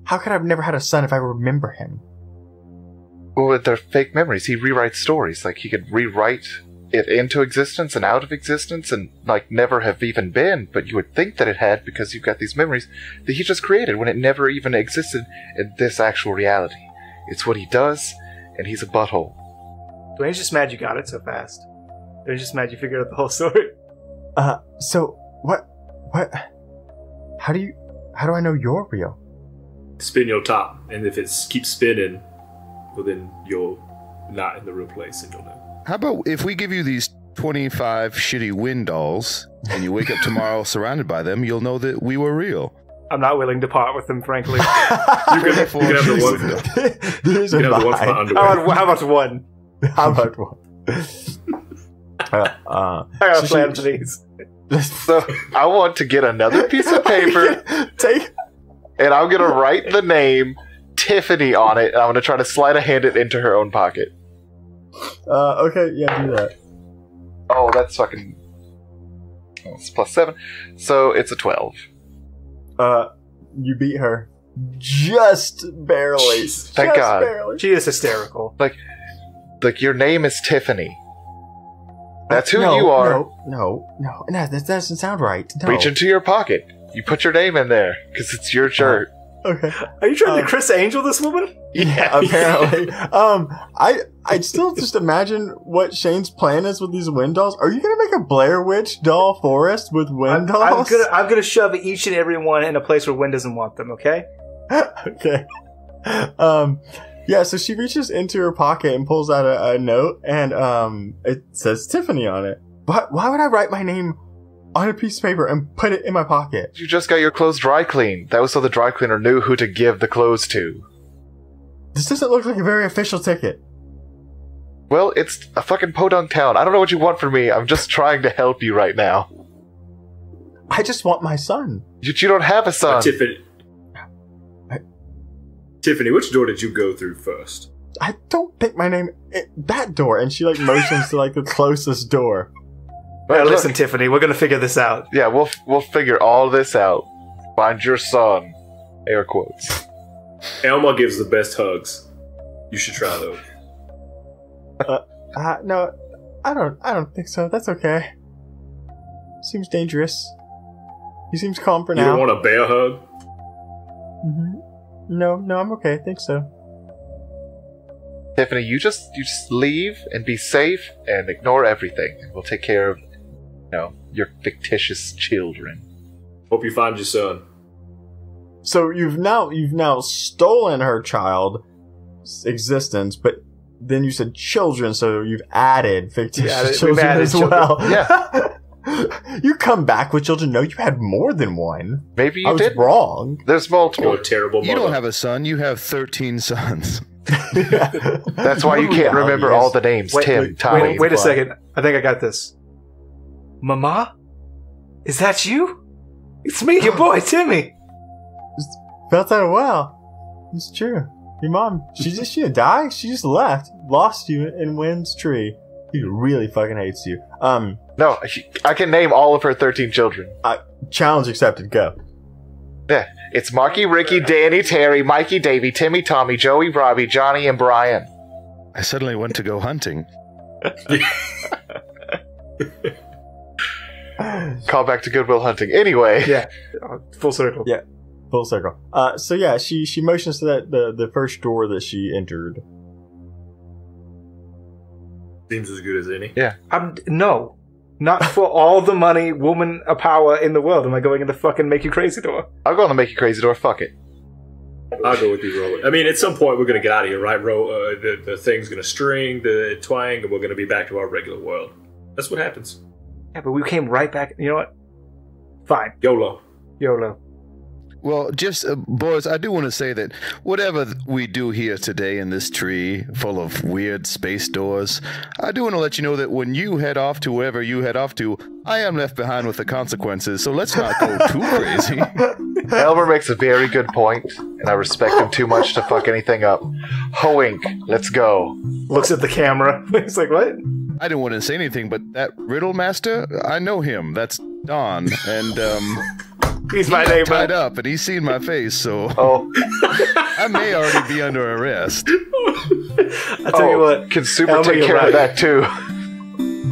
how could I have never had a son if I remember him? Well, they're fake memories. He rewrites stories. Like, he could rewrite it into existence and out of existence and, like, never have even been, but you would think that it had because you've got these memories that he just created when it never even existed in this actual reality. It's what he does, and he's a butthole. Dwayne's just mad you got it so fast. Dwayne's just mad you figured out the whole story. So, what, how do I know you're real? Spin your top, and if it keeps spinning, well, then you're not in the real place, and you'll know. How about if we give you these 25 shitty Win dolls, and you wake up tomorrow surrounded by them, you'll know that we were real. I'm not willing to part with them, frankly. You can have the one. There's You a can have the one for vibe. underwear. How about one? How about one? I got a plan for these. So, I want to get another piece of paper, and I'm going to write the name Tiffany on it, and I'm going to try to sleight of hand it into her own pocket. Okay, yeah, do that. Oh, that's fucking... Oh, it's +7. So, it's a 12. You beat her. Just barely. Jesus. Thank Just God. barely. She is hysterical. Like your name is Tiffany. That's who No, you are. No, that doesn't sound right. No. Reach into your pocket. You put your name in there because it's your shirt. Okay. Are you trying to Chris Angel this woman? Yeah, apparently. I still just imagine what Shane's plan is with these wind dolls. Are you gonna make a Blair Witch doll forest with wind dolls? I'm gonna shove each and every one in a place where Wynn doesn't want them. Okay. Okay. Yeah, so she reaches into her pocket and pulls out a note, and it says Tiffany on it. But why would I write my name on a piece of paper and put it in my pocket? You just got your clothes dry cleaned. That was so the dry cleaner knew who to give the clothes to. This doesn't look like a very official ticket. Well, it's a fucking podunk town. I don't know what you want from me. I'm just trying to help you right now. I just want my son. You don't have a son. Tiffany, which door did you go through first? I don't think my name that door. And she like motions to like the closest door. Well, Listen, look, Tiffany, we're gonna figure this out. yeah, we'll figure all this out. Find your son. Air quotes. Elma gives the best hugs. You should try those. No, I don't think so. That's okay. Seems dangerous. He seems calm for You now. don't want a bear hug? Mm-hmm. No, I'm okay. I think so. Tiffany, you just leave and be safe and ignore everything. We'll take care of, your fictitious children. Hope you find your son. So you've now stolen her child's existence, but then you said children, so you've added fictitious children added as children. well. Yeah. You come back with children. No, you had more than one. Maybe you I was did. wrong. There's You're multiple. a terrible mother. You don't have a son. You have 13 sons. That's why you can't remember all the names. Wait, Tim, Tommy. Wait a second. I think I got this. Mama? Is that you? It's me, your boy, Timmy. Felt that a while. It's true. Your mom, she didn't die. She just left, lost you in Wynn's tree. He really fucking hates you. No, I can name all of her 13 children. Challenge accepted. Go. Yeah, it's Marky, Ricky, Danny, Terry, Mikey, Davey, Timmy, Tommy, Joey, Robbie, Johnny, and Brian. I suddenly went to go hunting. Call back to Goodwill Hunting. Anyway. Yeah, full circle. Yeah. Full circle. So yeah, she motions to the first door that she entered. Seems as good as any. Yeah. No. Not for all the money, woman, power in the world. Am I going in the fucking make you crazy door? I'll go on the Make You Crazy door. Fuck it. I'll go with you, Roll. I mean, at some point we're going to get out of here, right, Roll? The thing's going to string, the twang, and we're going to be back to our regular world. That's what happens. Yeah, but we came right back. You know what? Fine. YOLO. YOLO. Well, just, boys, I do want to say that whatever we do here today in this tree full of weird space doors, I do want to let you know that when you head off to wherever you head off to, I am left behind with the consequences, so let's not go too crazy. Elmer makes a very good point, and I respect him too much to fuck anything up. Hoink, let's go. Looks at the camera. He's like, what? I didn't want to say anything, but that riddle master, I know him. That's Don, and, He's my he got neighbor. tied up, and he's seen my face, so Oh, I may already be under arrest. I tell you what. Can Super Elmer, take you're care right. of that too?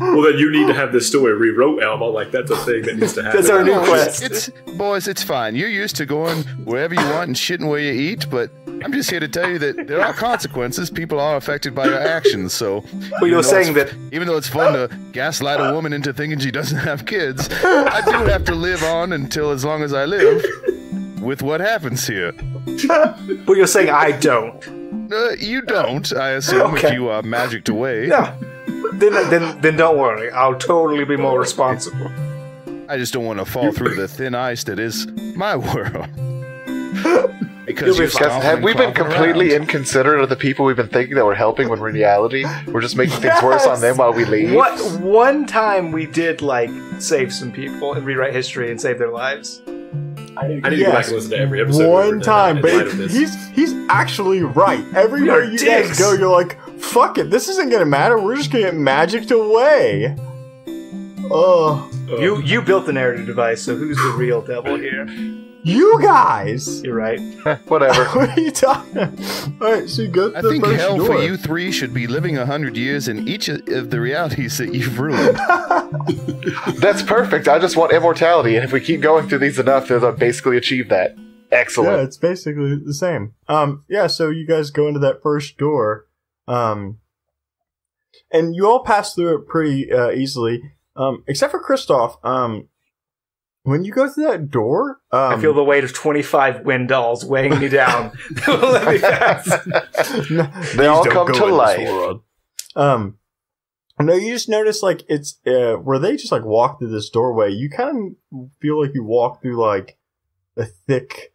Well, then you need to have this story rewrote, Elma. Like, that's a thing that needs to happen. That's our new quest. Boys, it's fine. You're used to going wherever you want and shitting where you eat, but I'm just here to tell you that there are consequences. People are affected by your actions, so... But you're saying that... Even though it's fun to gaslight a woman into thinking she doesn't have kids, I do have to live on until as long as I live with what happens here. But you're saying I don't. You don't, I assume, Okay. if you are magicked away. Yeah. Then don't worry. I'll totally be more responsible. I just don't want to fall through the thin ice that is my world. Because You'll be you're fine. Guys, have we been stomping completely around. inconsiderate of the people we've been thinking that we're helping when in reality we're just making things worse on them while we leave? What one time we did like save some people and rewrite history and save their lives? I need to go back and listen to every episode. One time, in light but of this. he's actually right. Everywhere you guys dicks. go, you're like, fuck it, this isn't gonna matter. We're just gonna get magicked away. Ugh. You built the narrative device, so who's the real devil here? You guys! You're right. Whatever. What are you talking? Alright, so you go to I the think first hell door. for you three should be living 100 years in each of the realities that you've ruined. That's perfect. I just want immortality, and if we keep going through these enough, they'll basically achieve that. Excellent. Yeah, it's basically the same. Yeah, so you guys go into that first door, and you all pass through it pretty easily, except for Kristoff. When you go through that door, I feel the weight of 25 wind dolls weighing me down. Let me pass. They all come to life. No, you just notice like it's where they just like walk through this doorway. You kind of feel like you walk through like a thick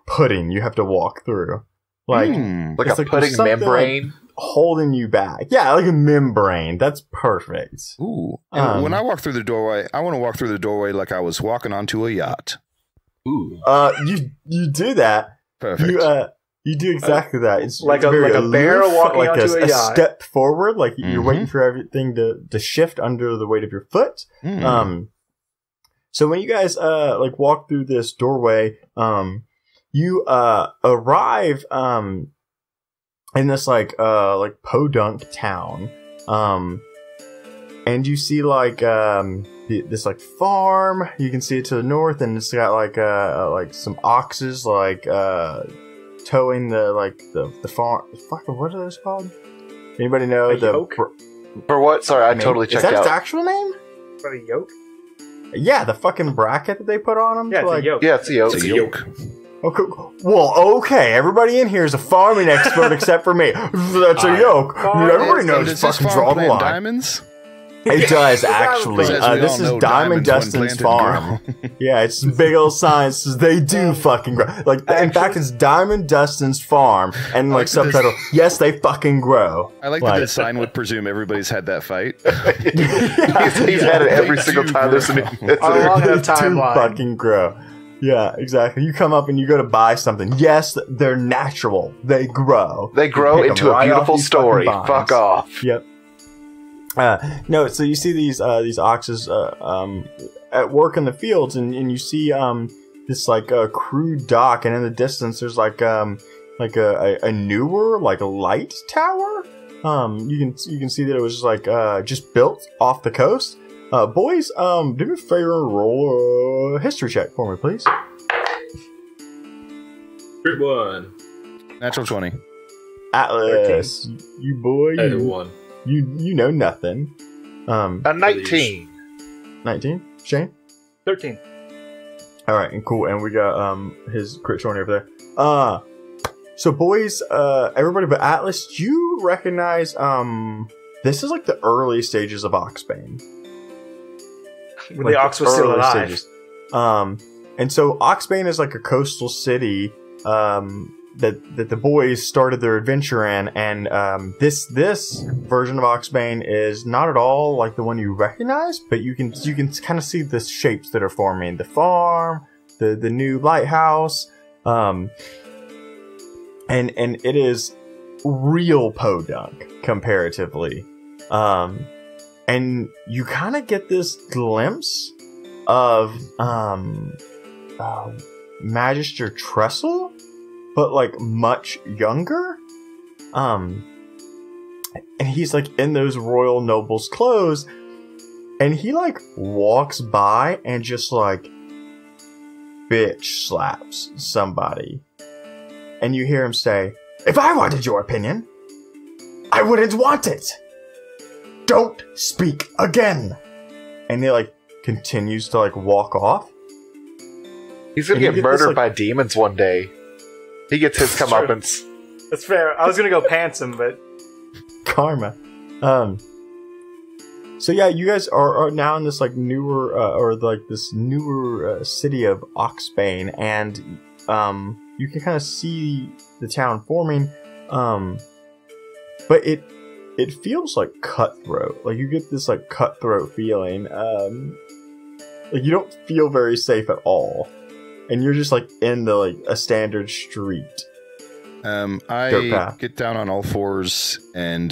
pudding. You have to walk through, like Like it's a pudding there's something, membrane. like, holding you back. Yeah, like a membrane. That's perfect. Ooh. And when I walk through the doorway, I want to walk through the doorway like I was walking onto a yacht. Ooh. You do that. Perfect. You do exactly that. It's like it's a very bear aloof, walking like onto a yacht. step forward, like you're Mhm. waiting for everything to shift under the weight of your foot. So when you guys like walk through this doorway, you arrive in this like podunk town, and you see like this like farm. You can see it to the north, and it's got like some oxes like towing the farm. Fuck, what are those called? Anybody know A yoke? For what? Sorry, I totally Is checked that out. its actual name? What a yoke? Yeah, the fucking bracket that they put on them. Yeah, it's like, a yoke. Yeah, it's a yoke. It's a yoke. Okay, well, okay. Everybody in here is a farming expert except for me. That's a yoke. Everybody knows Does this fucking farm draw the plant line. diamonds? It does actually. As we all This is know, Diamond diamonds, when Dustin's planted, farm. Yeah, it's big old sign that says they do fucking grow. Like, in fact, it's Diamond Dustin's farm, and like subtitle, yes, they fucking grow. I like that the sign would presume everybody's had that fight. He's had it every single time there's a new On a visitor. long enough They do timeline. fucking grow. Yeah, exactly. You come up and you go to buy something. Yes, they're natural. They grow. They grow You pick into them a right beautiful off these story. fucking vines. Fuck off. Yep. No, so you see these oxes at work in the fields, and you see this like crude dock, and in the distance there's like a newer like light tower. You can see that it was just like just built off the coast. Boys, do me a favor and roll a history check for me, please. Group 1. Natural 20. Atlas, you boy, Either one. you know nothing. A 19. 19, Shane. 13. All right, and cool, and we got his crit showing over there. So boys, everybody but Atlas, you recognize this is like the early stages of Oxbane. When the ox was still early alive. And so Oxbane is like a coastal city that the boys started their adventure in, and this version of Oxbane is not at all like the one you recognize, but you can kind of see the shapes that are forming: the farm, the new lighthouse, and it is real podunk comparatively. And you kind of get this glimpse of Magister Trestle, but like much younger. And he's like in those royal noble's clothes, and he like walks by and just like bitch slaps somebody. And you hear him say, "If I wanted your opinion, I wouldn't want it. Don't speak again." And he like continues to like walk off. He's gonna And you get get murdered this, like- by demons one day. He gets his True. comeuppance. That's fair. I was gonna go pants him, but Karma. So yeah, you guys are now in this like newer city of Oxbane, and you can kind of see the town forming, but it feels like cutthroat. Like you get this like cutthroat feeling. Like you don't feel very safe at all, and you're just like in the like a standard street. Dirt I path. get down on all fours, and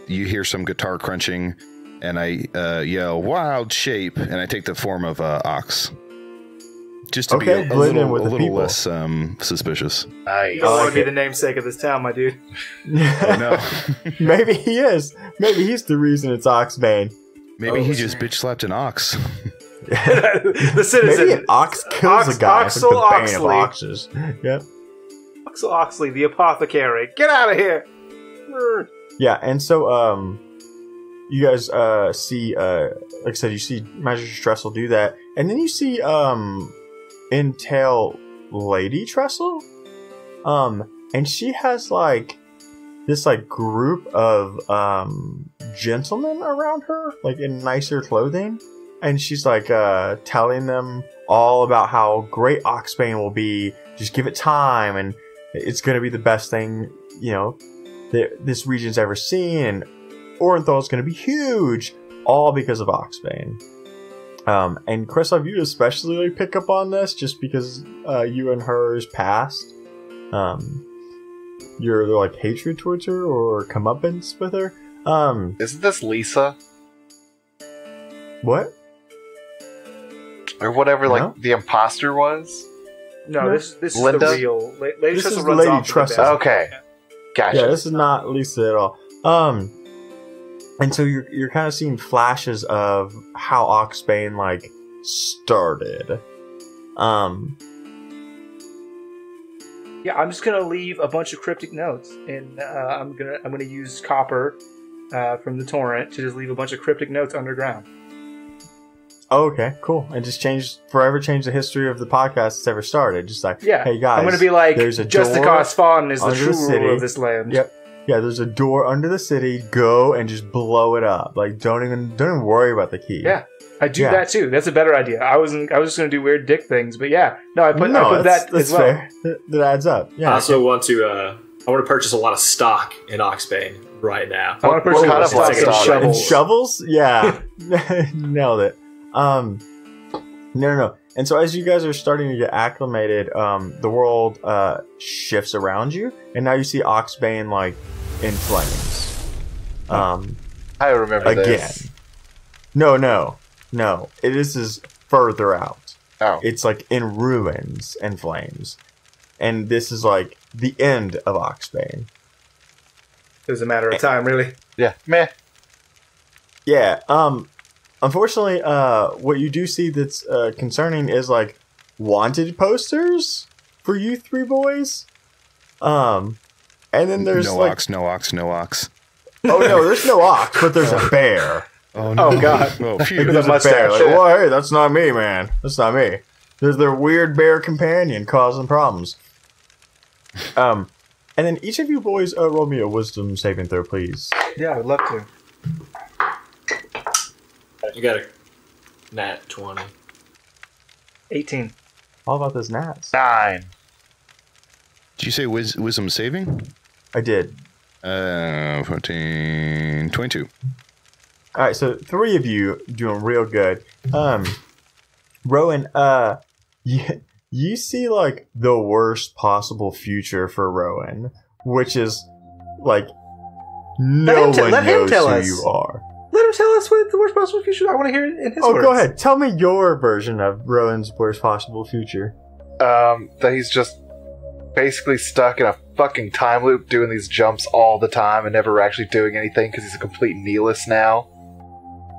you hear some guitar crunching, and I yell, "Wild shape!" and I take the form of ox. Just to Okay, be a blend in little, with a the little people. less suspicious. Nice. You don't want like to be it. the namesake of this town, my dude. Oh, no. Maybe he is. Maybe he's the reason it's Oxbane. Maybe he just bitch slapped an ox. The citizen. Maybe an ox kills a guy. It's like Oxel the bane of Oxley. oxes. Yep. Oxel Oxley, the apothecary. Get out of here. Yeah, and so you guys see like I said, you see Magistrate Trestle do that, and then you see Entail Lady Trestle, and she has like this like group of gentlemen around her, like in nicer clothing, and she's like telling them all about how great Oxbane will be. Just give it time, and it's gonna be the best thing, you know, this region's ever seen, and Orenthal is going to be huge, all because of Oxbane. And Kristoff, you especially like pick up on this just because you and hers past your like hatred towards her or comeuppance with her. Isn't this Lisa? What? Or whatever, No? like, the imposter was? No, this is Linda? the real. Lady This Trestle is runs Lady off with the Trestle. best. Okay. Gotcha. Yeah, this is not Lisa at all. And so you're kind of seeing flashes of how Oxbane like started. Yeah, I'm just gonna leave a bunch of cryptic notes, and I'm gonna use copper from the torrent to just leave a bunch of cryptic notes underground. Oh, okay, cool. And just forever change the history of the podcast that's ever started. Just like, Yeah, hey guys, I'm gonna be like, there's a Justicus door Spawn is the under true the city. ruler of this land. Yep. Yeah, there's a door under the city. Go and just blow it up. Like, don't even worry about the key. Yeah, I do Yeah. that too. That's a better idea. I was just gonna do weird dick things, but yeah, no, I put that that's as well. fair. That adds up. Yeah. I also want to I want to purchase a lot of stock in Oxbane right now. I want to purchase What kind a of lot of stock? shovels. And shovels? Yeah. Nailed it. No. And so as you guys are starting to get acclimated, the world shifts around you, and now you see Oxbane like in flames. I remember Again. this. No. This is further out. Oh. It's like in ruins and flames. And this is like the end of Oxbane. It was a matter of time, really. Yeah. Meh. Yeah, unfortunately, what you do see that's concerning is like wanted posters for you three boys. And then there's no like ox, no ox, no ox. oh no, there's no ox, but there's a bear. Oh, no. Oh, God. Oh, Like, phew. With there's a a bear. mustache. Like, well, hey, that's not me, man. That's not me. There's their weird bear companion causing problems. And then each of you boys roll me a wisdom saving throw, please. Yeah, I would love to. You got a nat 20. 18. All about those gnats. 9. Did you say wisdom saving? I did. 14, 22. All right, so three of you doing real good. Rowan, you see like the worst possible future for Rowan, which is like no one let him knows tell who us. you are. Let him tell us what the worst possible future. I want to hear it in his Oh, words. go ahead. Tell me your version of Rowan's worst possible future. That he's just basically stuck in a fucking time loop doing these jumps all the time and never actually doing anything because he's a complete nihilist now.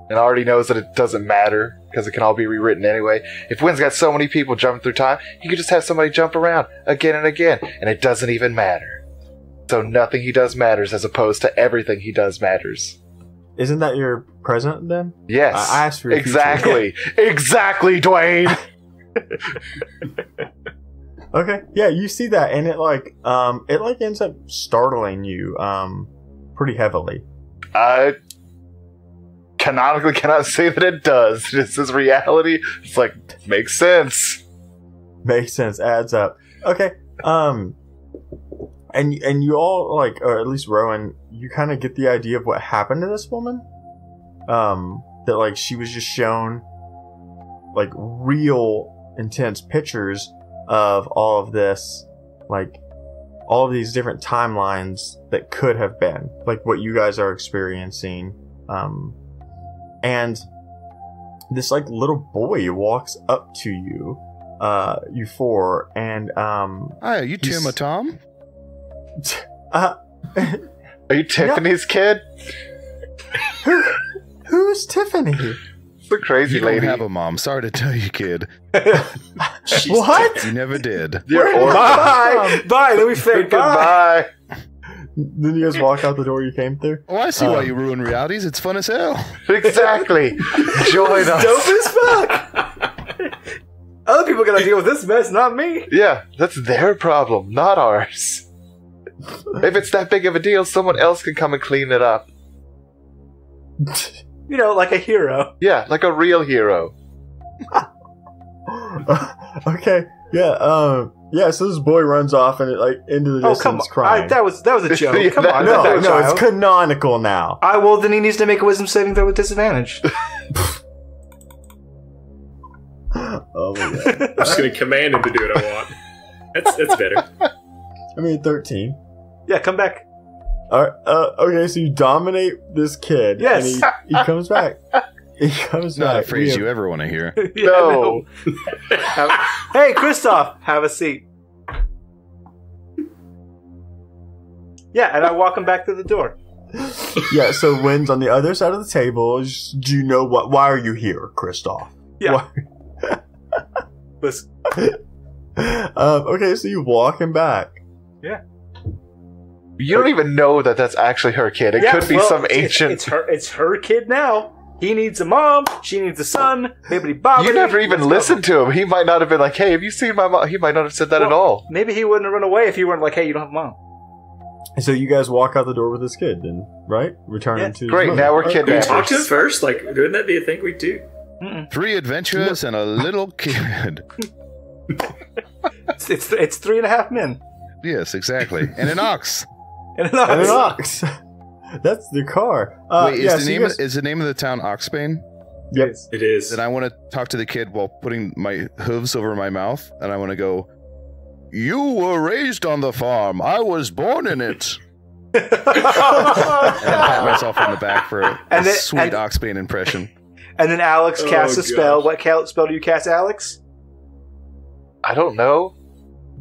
And already knows that it doesn't matter because it can all be rewritten anyway. If Wynn's got so many people jumping through time, he could just have somebody jump around again and again, and it doesn't even matter. So nothing he does matters as opposed to everything he does matters. Isn't that your present then? Yes. I asked for your exactly. Exactly, Dwayne. Okay, yeah, you see that, and it like ends up startling you pretty heavily. I canonically cannot say that it does. This is reality. It's like, makes sense. Makes sense. Adds up. Okay. And you all like, or at least Rowan, you kind of get the idea of what happened to this woman. That like she was just shown like real intense pictures of all of this, like all of these different timelines that could have been, like what you guys are experiencing. And this like little boy walks up to you you four, and Hi, are you Tim or Tom? Are you Tiffany's kid? Who's Tiffany? It's a crazy You don't lady. have a mom. Sorry to tell you, kid. What? You never did. You're Bye! Bye! Let me say goodbye! Goodbye. Then you guys walk out the door you came through? Oh, I see why you ruin realities. It's fun as hell. Exactly. Join us. Dope as fuck! Other people gotta deal with this mess, not me. Yeah, that's their problem, not ours. If it's that big of a deal, someone else can come and clean it up. You know, like a hero. Yeah, like a real hero. Okay, yeah, so this boy runs off and into the distance come on. crying. That was a joke. Yeah, Come on. no, that's not a it's child. canonical now. Well, then he needs to make a wisdom saving throw with disadvantage. Oh my god. I'm just gonna command him to do what I want. That's better. I mean, 13. Yeah, come back. Alright, okay, so you dominate this kid. Yes. And he comes back. He comes Not back. a phrase We you ever want to hear. Yeah, No. Hey, Christoph, have a seat. Yeah, and I walk him back to the door. Yeah, so Wynn's on the other side of the table. Do you know what? Why are you here, Christoph? Yeah. Why- Listen. Okay, so you walk him back. Yeah. You don't even know that that's actually her kid. It could be some ancient. It's her kid now. He needs a mom. She needs a son. Bibbidi bobbidi. You never even Let's go. listened to him. He might not have been like, "Hey, have you seen my mom?" He might not have said that at all. Maybe he wouldn't have run away if you weren't like, "Hey, you don't have a mom." So you guys walk out the door with this kid, then, right? Returning to his Great, mother. now we're Okay. Can you talk to him kidnappers. first? Like, wouldn't that be a thing we do? 3 adventures and a little kid. It's 3.5 men. Yes, exactly. And an ox. And an And an ox. ox. That's the car. Wait, yeah, is, so the you name guys- is the name of the town Oxbane? Yep. It is. Then I want to talk to the kid while putting my hooves over my mouth, and I want to go, "You were raised on the farm. I was born in it." And then pat myself on the back for a And then- sweet Oxbane impression. And then Alex casts Oh, a spell. gosh. What spell do you cast, Alex? I don't know.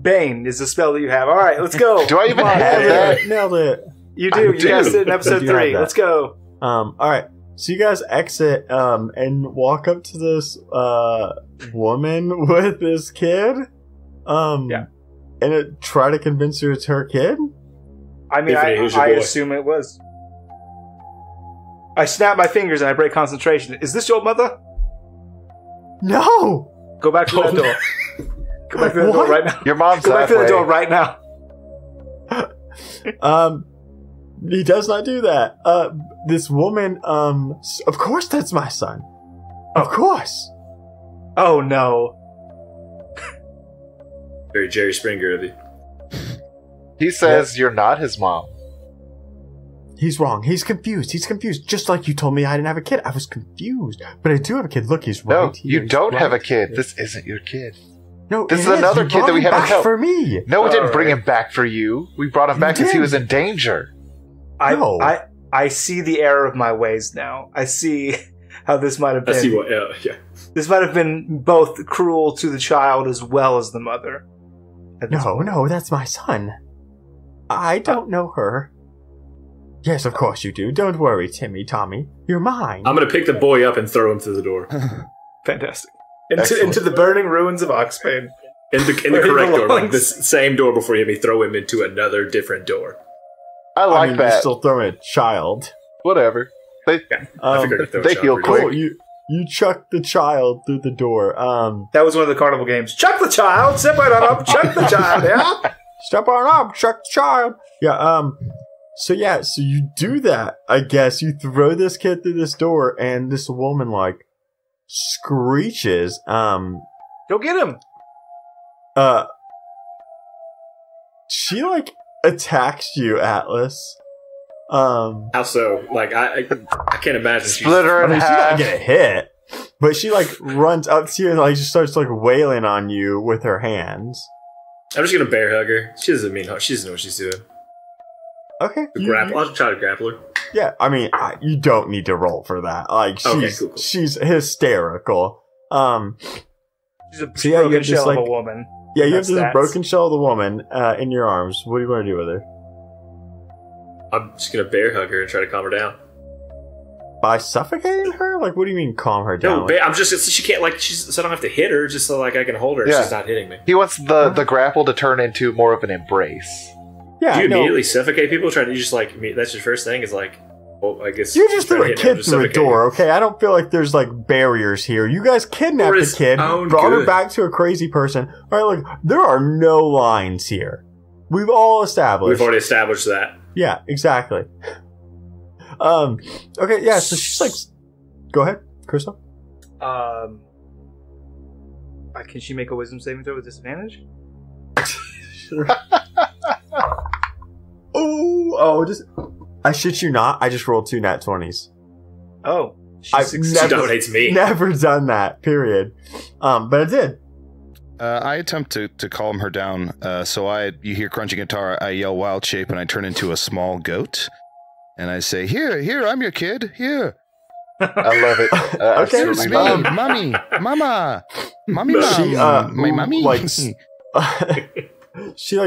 Bane is the spell that you have. All right, let's go. Do I even Come on, have Nailed that? it. Nailed it. You do. I You do. cast it in episode You do have 3. that. Let's go. Alright. So you guys exit, and walk up to this, woman with this kid. Yeah. And try to convince her it's her kid? I mean, Tiffany, who's your I boy? assume it was. I snap my fingers and I break concentration. Is this your mother? No! Go back to that Oh, door. Go back to that door What? right now. Your mom's Go back that to the door way. right now. He does not do that. This woman, of course that's my son. Of course. Oh no. Very Jerry Springer of you. He says you're not his mom. He's wrong. He's confused. He's confused. Just like you told me I didn't have a kid. I was confused. But I do have a kid. Look, he's right. No, you He's don't right. have a kid. This isn't your kid. No, This it is another You kid brought that we him haven't back helped. for me. No, we didn't bring Alright. him back for you. We brought him You back because he did. was in danger. No. I see the error of my ways now. I see how this might have I see been. what. Yeah. This might have been both cruel to the child as well as the mother. At this point. No, that's my son. I don't know her. Yes, of course you do. Don't worry, Tommy. You're mine. I'm gonna pick the boy up and throw him through the door. Fantastic. Excellent. Into the burning ruins of Oxbane. In the Where he correct door, like belongs. this same door before you hit me, throw him into another different door. I I like mean, you're that. still throwing a child. Whatever. They, I figured I'd throw a they shot heal pretty quick. Cool. You chuck the child through the door. That was one of the carnival games. Chuck the child, separate on up, chuck the child, yeah? Step on up, chuck the child. Yeah. So you do that. I guess you throw this kid through this door, and this woman screeches. Go get him. She attacks you, Atlas. How so? Like I can't imagine. Split her I in mean, she's not half. gonna hit, but she runs up to you and just starts wailing on you with her hands. I'm just gonna bear hug her. She doesn't mean she doesn't know what she's doing. Okay. I'll try to grapple her. Yeah, I mean, you don't need to roll for that. Okay, cool. She's hysterical. She's She's a So, yeah, you broken have this, shell like- of a woman. Yeah, you have That's this stats. broken shell of the woman in your arms. What do you want to do with her? I'm just gonna bear hug her and try to calm her down. By suffocating her? Like, what do you mean calm her down? No, I'm just so she can't so I don't have to hit her, just so like I can hold her. Yeah. She's not hitting me. He wants the grapple to turn into more of an embrace. Yeah, Do you no, immediately suffocate people? Try to just like that's your first thing is like, well, I guess you just try threw to a hit me, I'm kid just through a suffocating door, her. okay? I don't feel like there's like barriers here. You guys kidnapped For the his kid, own brought her good. back to a crazy person. All right, look, there are no lines here. We've all established. We've already established that. Yeah, exactly. Okay, yeah, so she's like, go ahead, Crystal. Can she make a wisdom saving throw with disadvantage? Just I shit you not, I just rolled 2 nat 20s. Oh, I've She never, dominates me. never done that, period. But I did. I attempt to calm her down. You hear crunching guitar. I yell wild shape, and I turn into a small goat. And I say, "Here, I'm your kid. Here." I love it. Okay, It's Absolutely me, love it. mommy, mama, mommy, She, my mommy. like, she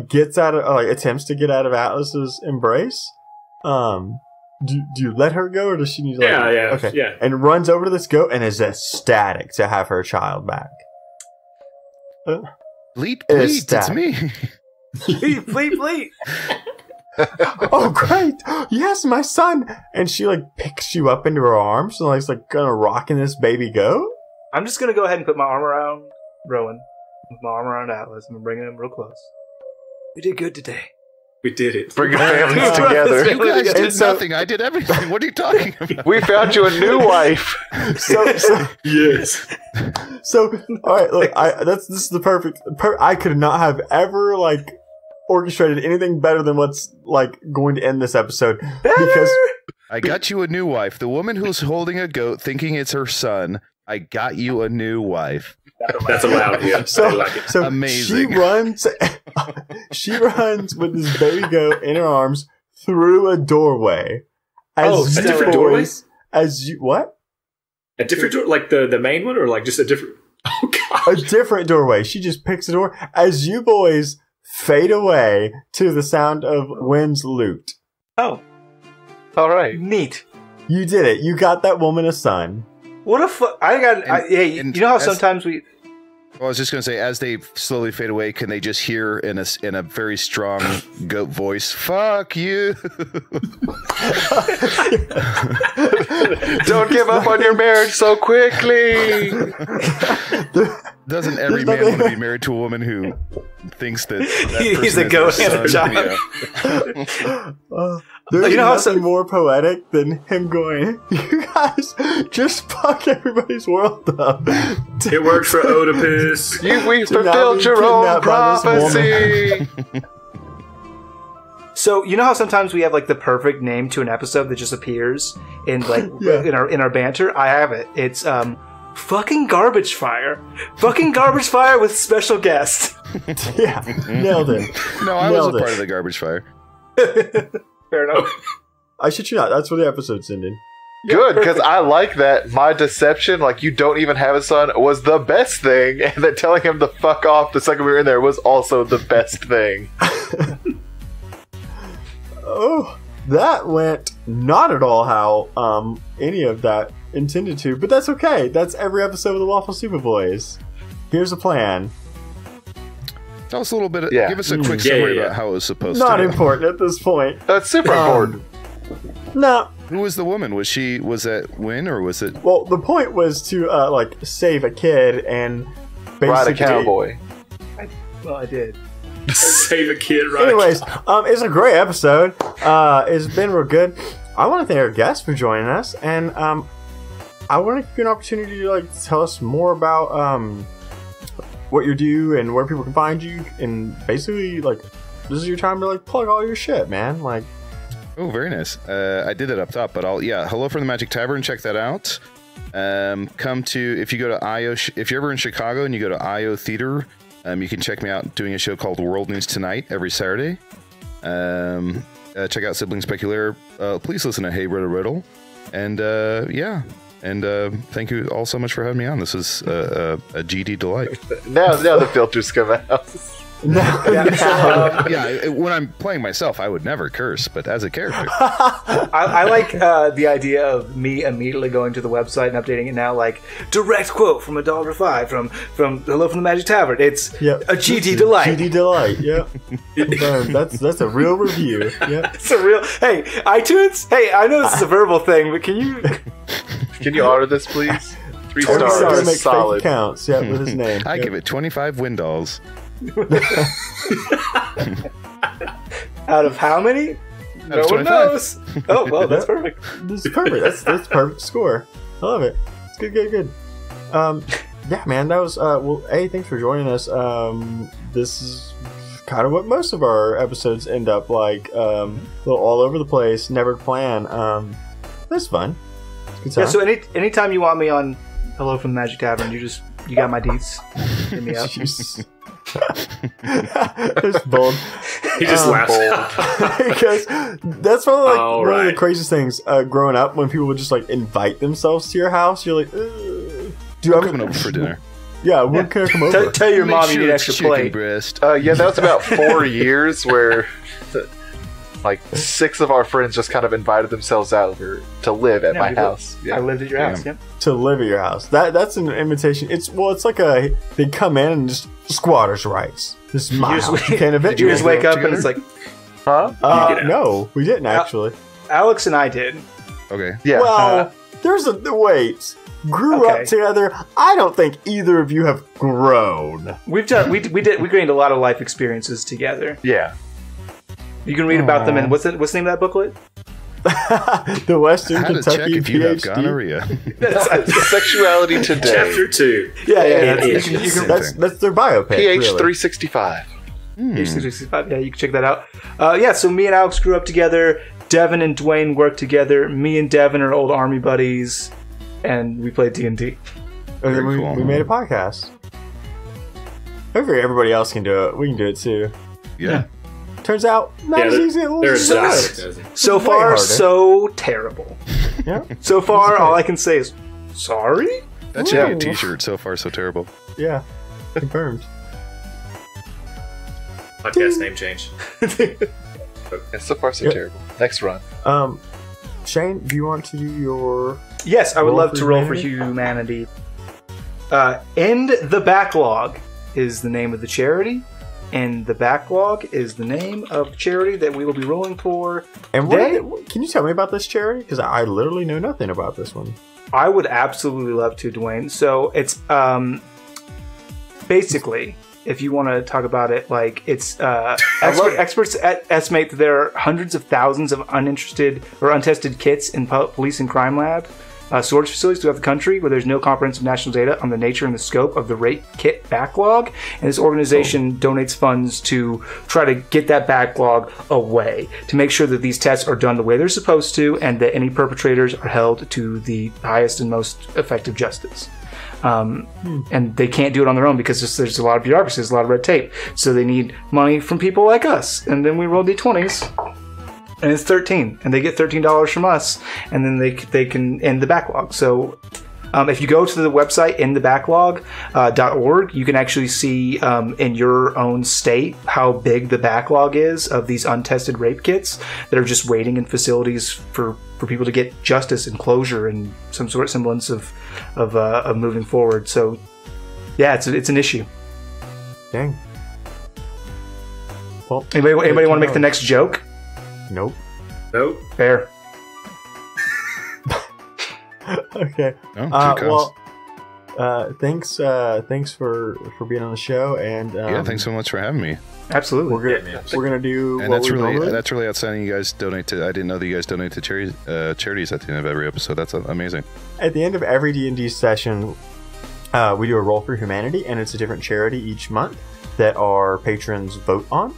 gets out of attempts to get out of Atlas's embrace. Do you let her go, or does she need to? Yeah. And runs over to this goat and is ecstatic to have her child back. Bleat, it's Ecstatic. me. Bleep. Oh, great! Yes, my son. And she picks you up into her arms and is gonna rocking this baby goat. I'm just gonna go ahead and put my arm around Rowan, with my arm around Atlas, and I'm bringing him real close. We did good today. We did it. Bring your families Yeah. together. You guys And did so- nothing. I did everything. What are you talking about? We found you a new wife. So Yes. So, all right, look, this is the perfect. I could not have ever orchestrated anything better than what's going to end this episode because I got you a new wife. The woman who's holding a goat, thinking it's her son. I got you a new wife. That's allowed here. I so like it. so Amazing. she runs with this baby goat in her arms through a doorway. A different doorway? As you what? A different door, like the main one, or just a different? Oh god! A different doorway. She just picks a door as you boys fade away to the sound of Wynn's lute. Oh, All right. neat. You did it. You got that woman a son. What a hey, and you know how as- sometimes we. Well, I was just going to say, as they slowly fade away, can they just hear in a very strong goat voice, "Fuck you"? Don't give up on your marriage so quickly. Doesn't every man want to be married to a woman who thinks that He's person a is goat their and a son? child. Yeah. There's You know how nothing more poetic than him going, "You guys just fuck everybody's world up." It worked for Oedipus. We To not fulfilled be your own kidnapped by this prophecy. So you know how sometimes we have the perfect name to an episode that just appears in Yeah. in our banter. I have it. It's fucking garbage fire. Fucking garbage fire with special guest. Yeah, nailed it. No, I was a Nailed it. part of the garbage fire. Fair enough. I shit you not. That's where the episode's ended. Good, because I like that my deception, you don't even have a son, was the best thing, and that telling him to fuck off the second we were in there was also the best thing. Oh, that went not at all how any of that intended to, but that's okay. That's every episode of the Lawful Superboys. Here's a plan. Tell us a little bit. Yeah. Give us a quick Yeah, summary yeah. about how it was supposed Not to go. important at this point. That's super important. No. Who was the woman? Was that Wynn, or was it? Well, the point was to save a kid and basically. Ride a cowboy. Well, I did. Save a kid, right? Anyways, it's a great episode. It's been real good. I want to thank our guests for joining us, and I want to give you an opportunity to tell us more about what you do and where people can find you, and basically this is your time to plug all your shit, man. Oh, very nice. I did it up top, but Hello from the Magic Tavern. Check that out. If you go to IO, if you're ever in Chicago and you go to IO Theater, you can check me out doing a show called World News Tonight every Saturday. Check out Sibling Speculator. Please listen to Hey Riddle Riddle. And And thank you all so much for having me on. This is a GD delight. Now the filters come out. When I'm playing myself, I would never curse, but as a character, I like the idea of me immediately going to the website and updating it now, like direct quote from $1.05 from Hello from the Magic Tavern. It's a GD delight. GD delight. Yep. That's a real review. Yep. It's a real. Hey, iTunes. Hey, I know this is a verbal thing, but can you order this, please? 3 stars. stars. Make Solid. fake accounts. Yeah, with his name. I give it 25 Windalls. Out of how many? No one knows. Oh well, that's perfect. This is perfect. That's perfect score. I love it. It's good. Yeah, man, that was well. Hey, thanks for joining us. This is kind of what most of our episodes end up like. A little all over the place, never plan. That's fun. Good time. Yeah. So anytime you want me on Hello from the Magic Tavern, you got my deets. Hit me up. It's bold. He just laughs. Because that's probably like one of the craziest things growing up, when people would just like invite themselves to your house. You're like, dude, I'm coming over for dinner. Yeah, when can I come over? Tell your mom you need extra plate. Breast. Yeah, that was about 4 years where like 6 of our friends just kind of invited themselves out to live at my house. I lived at your house. Yep. To live at your house. That's an invitation. It's like they come in and just squatters' rights. This is my house. You can't event. Did you just wake up and it's like, huh? No, we didn't actually. Alex and I did. Okay. Yeah. Well, there's a wait. Grew up together. I don't think either of you have grown. We gained a lot of life experiences together. Yeah. You can read about them in what's the name of that booklet? The Western How to Kentucky check if you have PhD. gonorrhea. Sexuality Today. Chapter 2. Yeah. That's their biopic. PH really. 365. PH 365. Yeah, you can check that out. So me and Alex grew up together. Devin and Dwayne worked together. Me and Devin are old army buddies, and we played D&D. And then we made a podcast. Hopefully everybody else can do it. We can do it too. Yeah. Turns out, not as easy as it looks. So far, so terrible. Yeah. So far, all I can say is, sorry? That should be a t-shirt. So far, so terrible. Yeah. Confirmed. Podcast name change. Yeah, so far, so terrible. Next run. Shane, do you want to do your... Yes, I would love to roll for humanity. End the Backlog is the name of the charity. And the Backlog is the name of the charity that we will be rolling for. And can you tell me about this charity? Because I literally know nothing about this one. I would absolutely love to, Dwayne. So it's basically, if you want to talk about it, like it's experts estimate that there are hundreds of thousands of uninterested or untested kits in police and crime lab storage facilities throughout the country where there's no comprehensive national data on the nature and the scope of the rape kit backlog. And this organization donates funds to try to get that backlog away, to make sure that these tests are done the way they're supposed to and that any perpetrators are held to the highest and most effective justice. And they can't do it on their own because there's a lot of bureaucracy, there's a lot of red tape. So they need money from people like us. And then we roll D20s. And it's 13, and they get $13 from us, and then they can end the backlog. So if you go to the website endthebacklog.org, you can actually see in your own state how big the backlog is of these untested rape kits that are just waiting in facilities for people to get justice and closure and some sort of semblance of moving forward. So yeah, it's an issue. Dang. Well, anybody want to make the next joke? Nope. Fair. Okay. Thanks for being on the show, and thanks so much for having me. Absolutely. We're gonna do, and that's really outstanding. You guys donate to. I didn't know that you guys donate to charities at the end of every episode. That's amazing. At the end of every D&D session, we do a roll for humanity, and it's a different charity each month that our patrons vote on,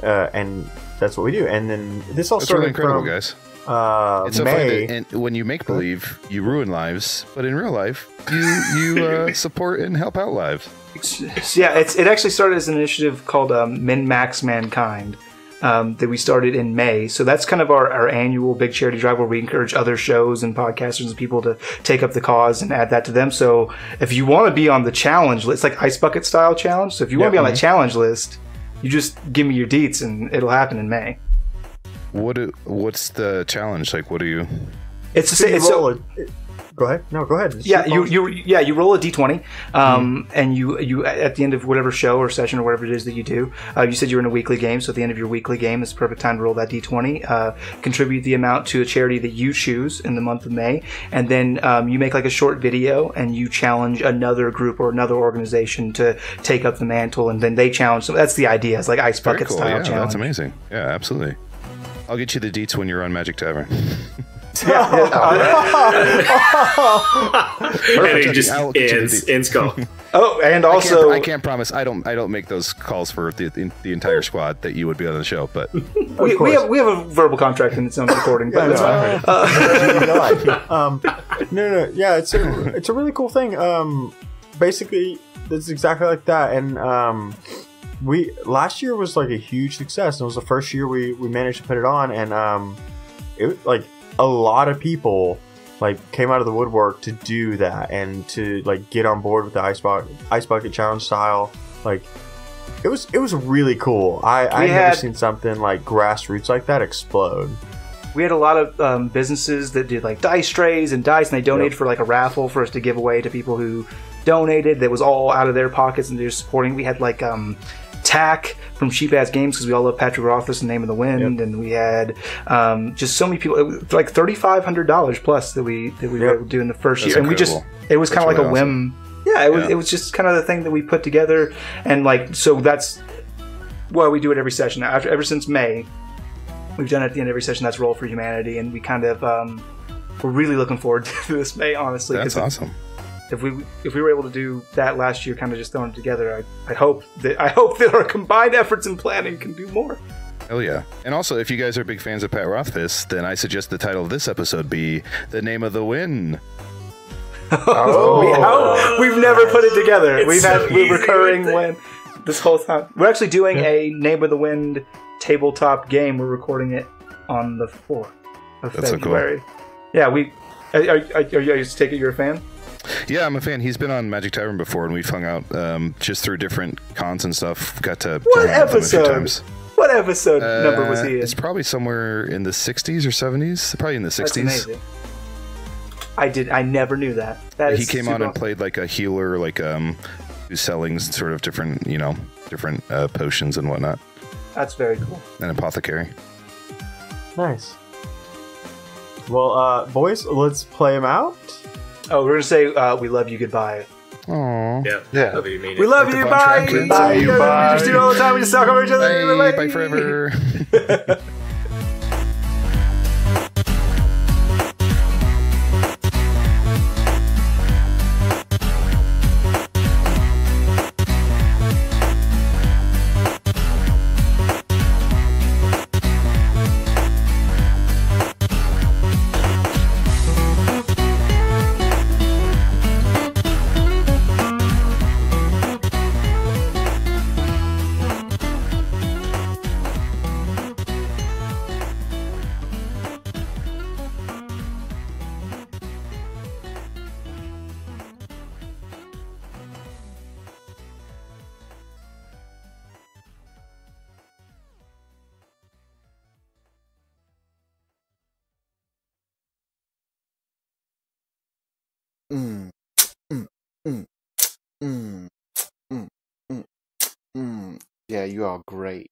and that's what we do. And then this all started really incredible, from, guys. It's so funny that, and when you make believe, you ruin lives, but in real life, you support and help out lives. Yeah, it actually started as an initiative called Min Max Mankind, that we started in May. So that's kind of our annual big charity drive where we encourage other shows and podcasters and people to take up the cause and add that to them. So if you want to be on the challenge list, it's like Ice Bucket style challenge. So if you want to be on that challenge list, you just give me your deets and it'll happen in May. What's the challenge? Like, what do you... Go ahead. No, go ahead. You roll a d20, and you at the end of whatever show or session or whatever it is that you do, you said you're in a weekly game, so at the end of your weekly game is the perfect time to roll that d20, contribute the amount to a charity that you choose in the month of May, and then you make like a short video and you challenge another group or another organization to take up the mantle, and then they challenge them. That's the idea. It's like Ice Bucket style challenge. That's amazing. Yeah, absolutely. I'll get you the deets when you're on Magic Tavern. And he just ends call. Oh, and also I can't promise. I don't make those calls for the entire squad that you would be on the show, but we have a verbal contract in its own recording. But no, yeah, it's a really cool thing. Basically, it's exactly like that, and we last year was like a huge success. It was the first year we managed to put it on, and it like. A lot of people like came out of the woodwork to do that and to like get on board with the ice bucket challenge style. Like it was really cool. I've never seen something like grassroots like that explode. We had a lot of businesses that did like dice trays and dice, and they donated for like a raffle for us to give away to people who donated. That was all out of their pockets, and they're supporting. We had like Tack from Sheep Ass Games, because we all love Patrick Rothfuss and Name of the Wind, and we had just so many people. It was like $3,500 plus that we were able to do in the first year, and it was kind of like a whim. Yeah, it was just kind of the thing that we put together, and like so that's why we do it every session. Ever since May, we've done it at the end of every session. That's Roll for Humanity, and we kind of we're really looking forward to this May. Honestly, that's awesome. If we were able to do that last year, kind of just throwing it together, I hope that our combined efforts and planning can do more. Hell yeah. And also, if you guys are big fans of Pat Rothfuss, then I suggest the title of this episode be The Name of the Win. We've never put it together. We've had recurring win this whole time. We're actually doing a Name of the Wind tabletop game. We're recording it on the 4th of February. So cool. Yeah, are you take it you're a fan? Yeah, I'm a fan. He's been on Magic Tavern before, and we've hung out just through different cons and stuff. Got to what episode? What episode number was he in? It's probably somewhere in the 60s or 70s. Probably in the 60s. That's amazing. I never knew that. He came on and played like a healer, like who's selling sort of different, different potions and whatnot. That's very cool. An apothecary. Nice. Well, boys, let's play him out. Oh, we're gonna say we love you, goodbye. Aww. Yeah. Love you, mean it. We love you, bye. Bye. Bye. We just do it all the time. We just talk over each other. Bye forever. Yeah, you are great.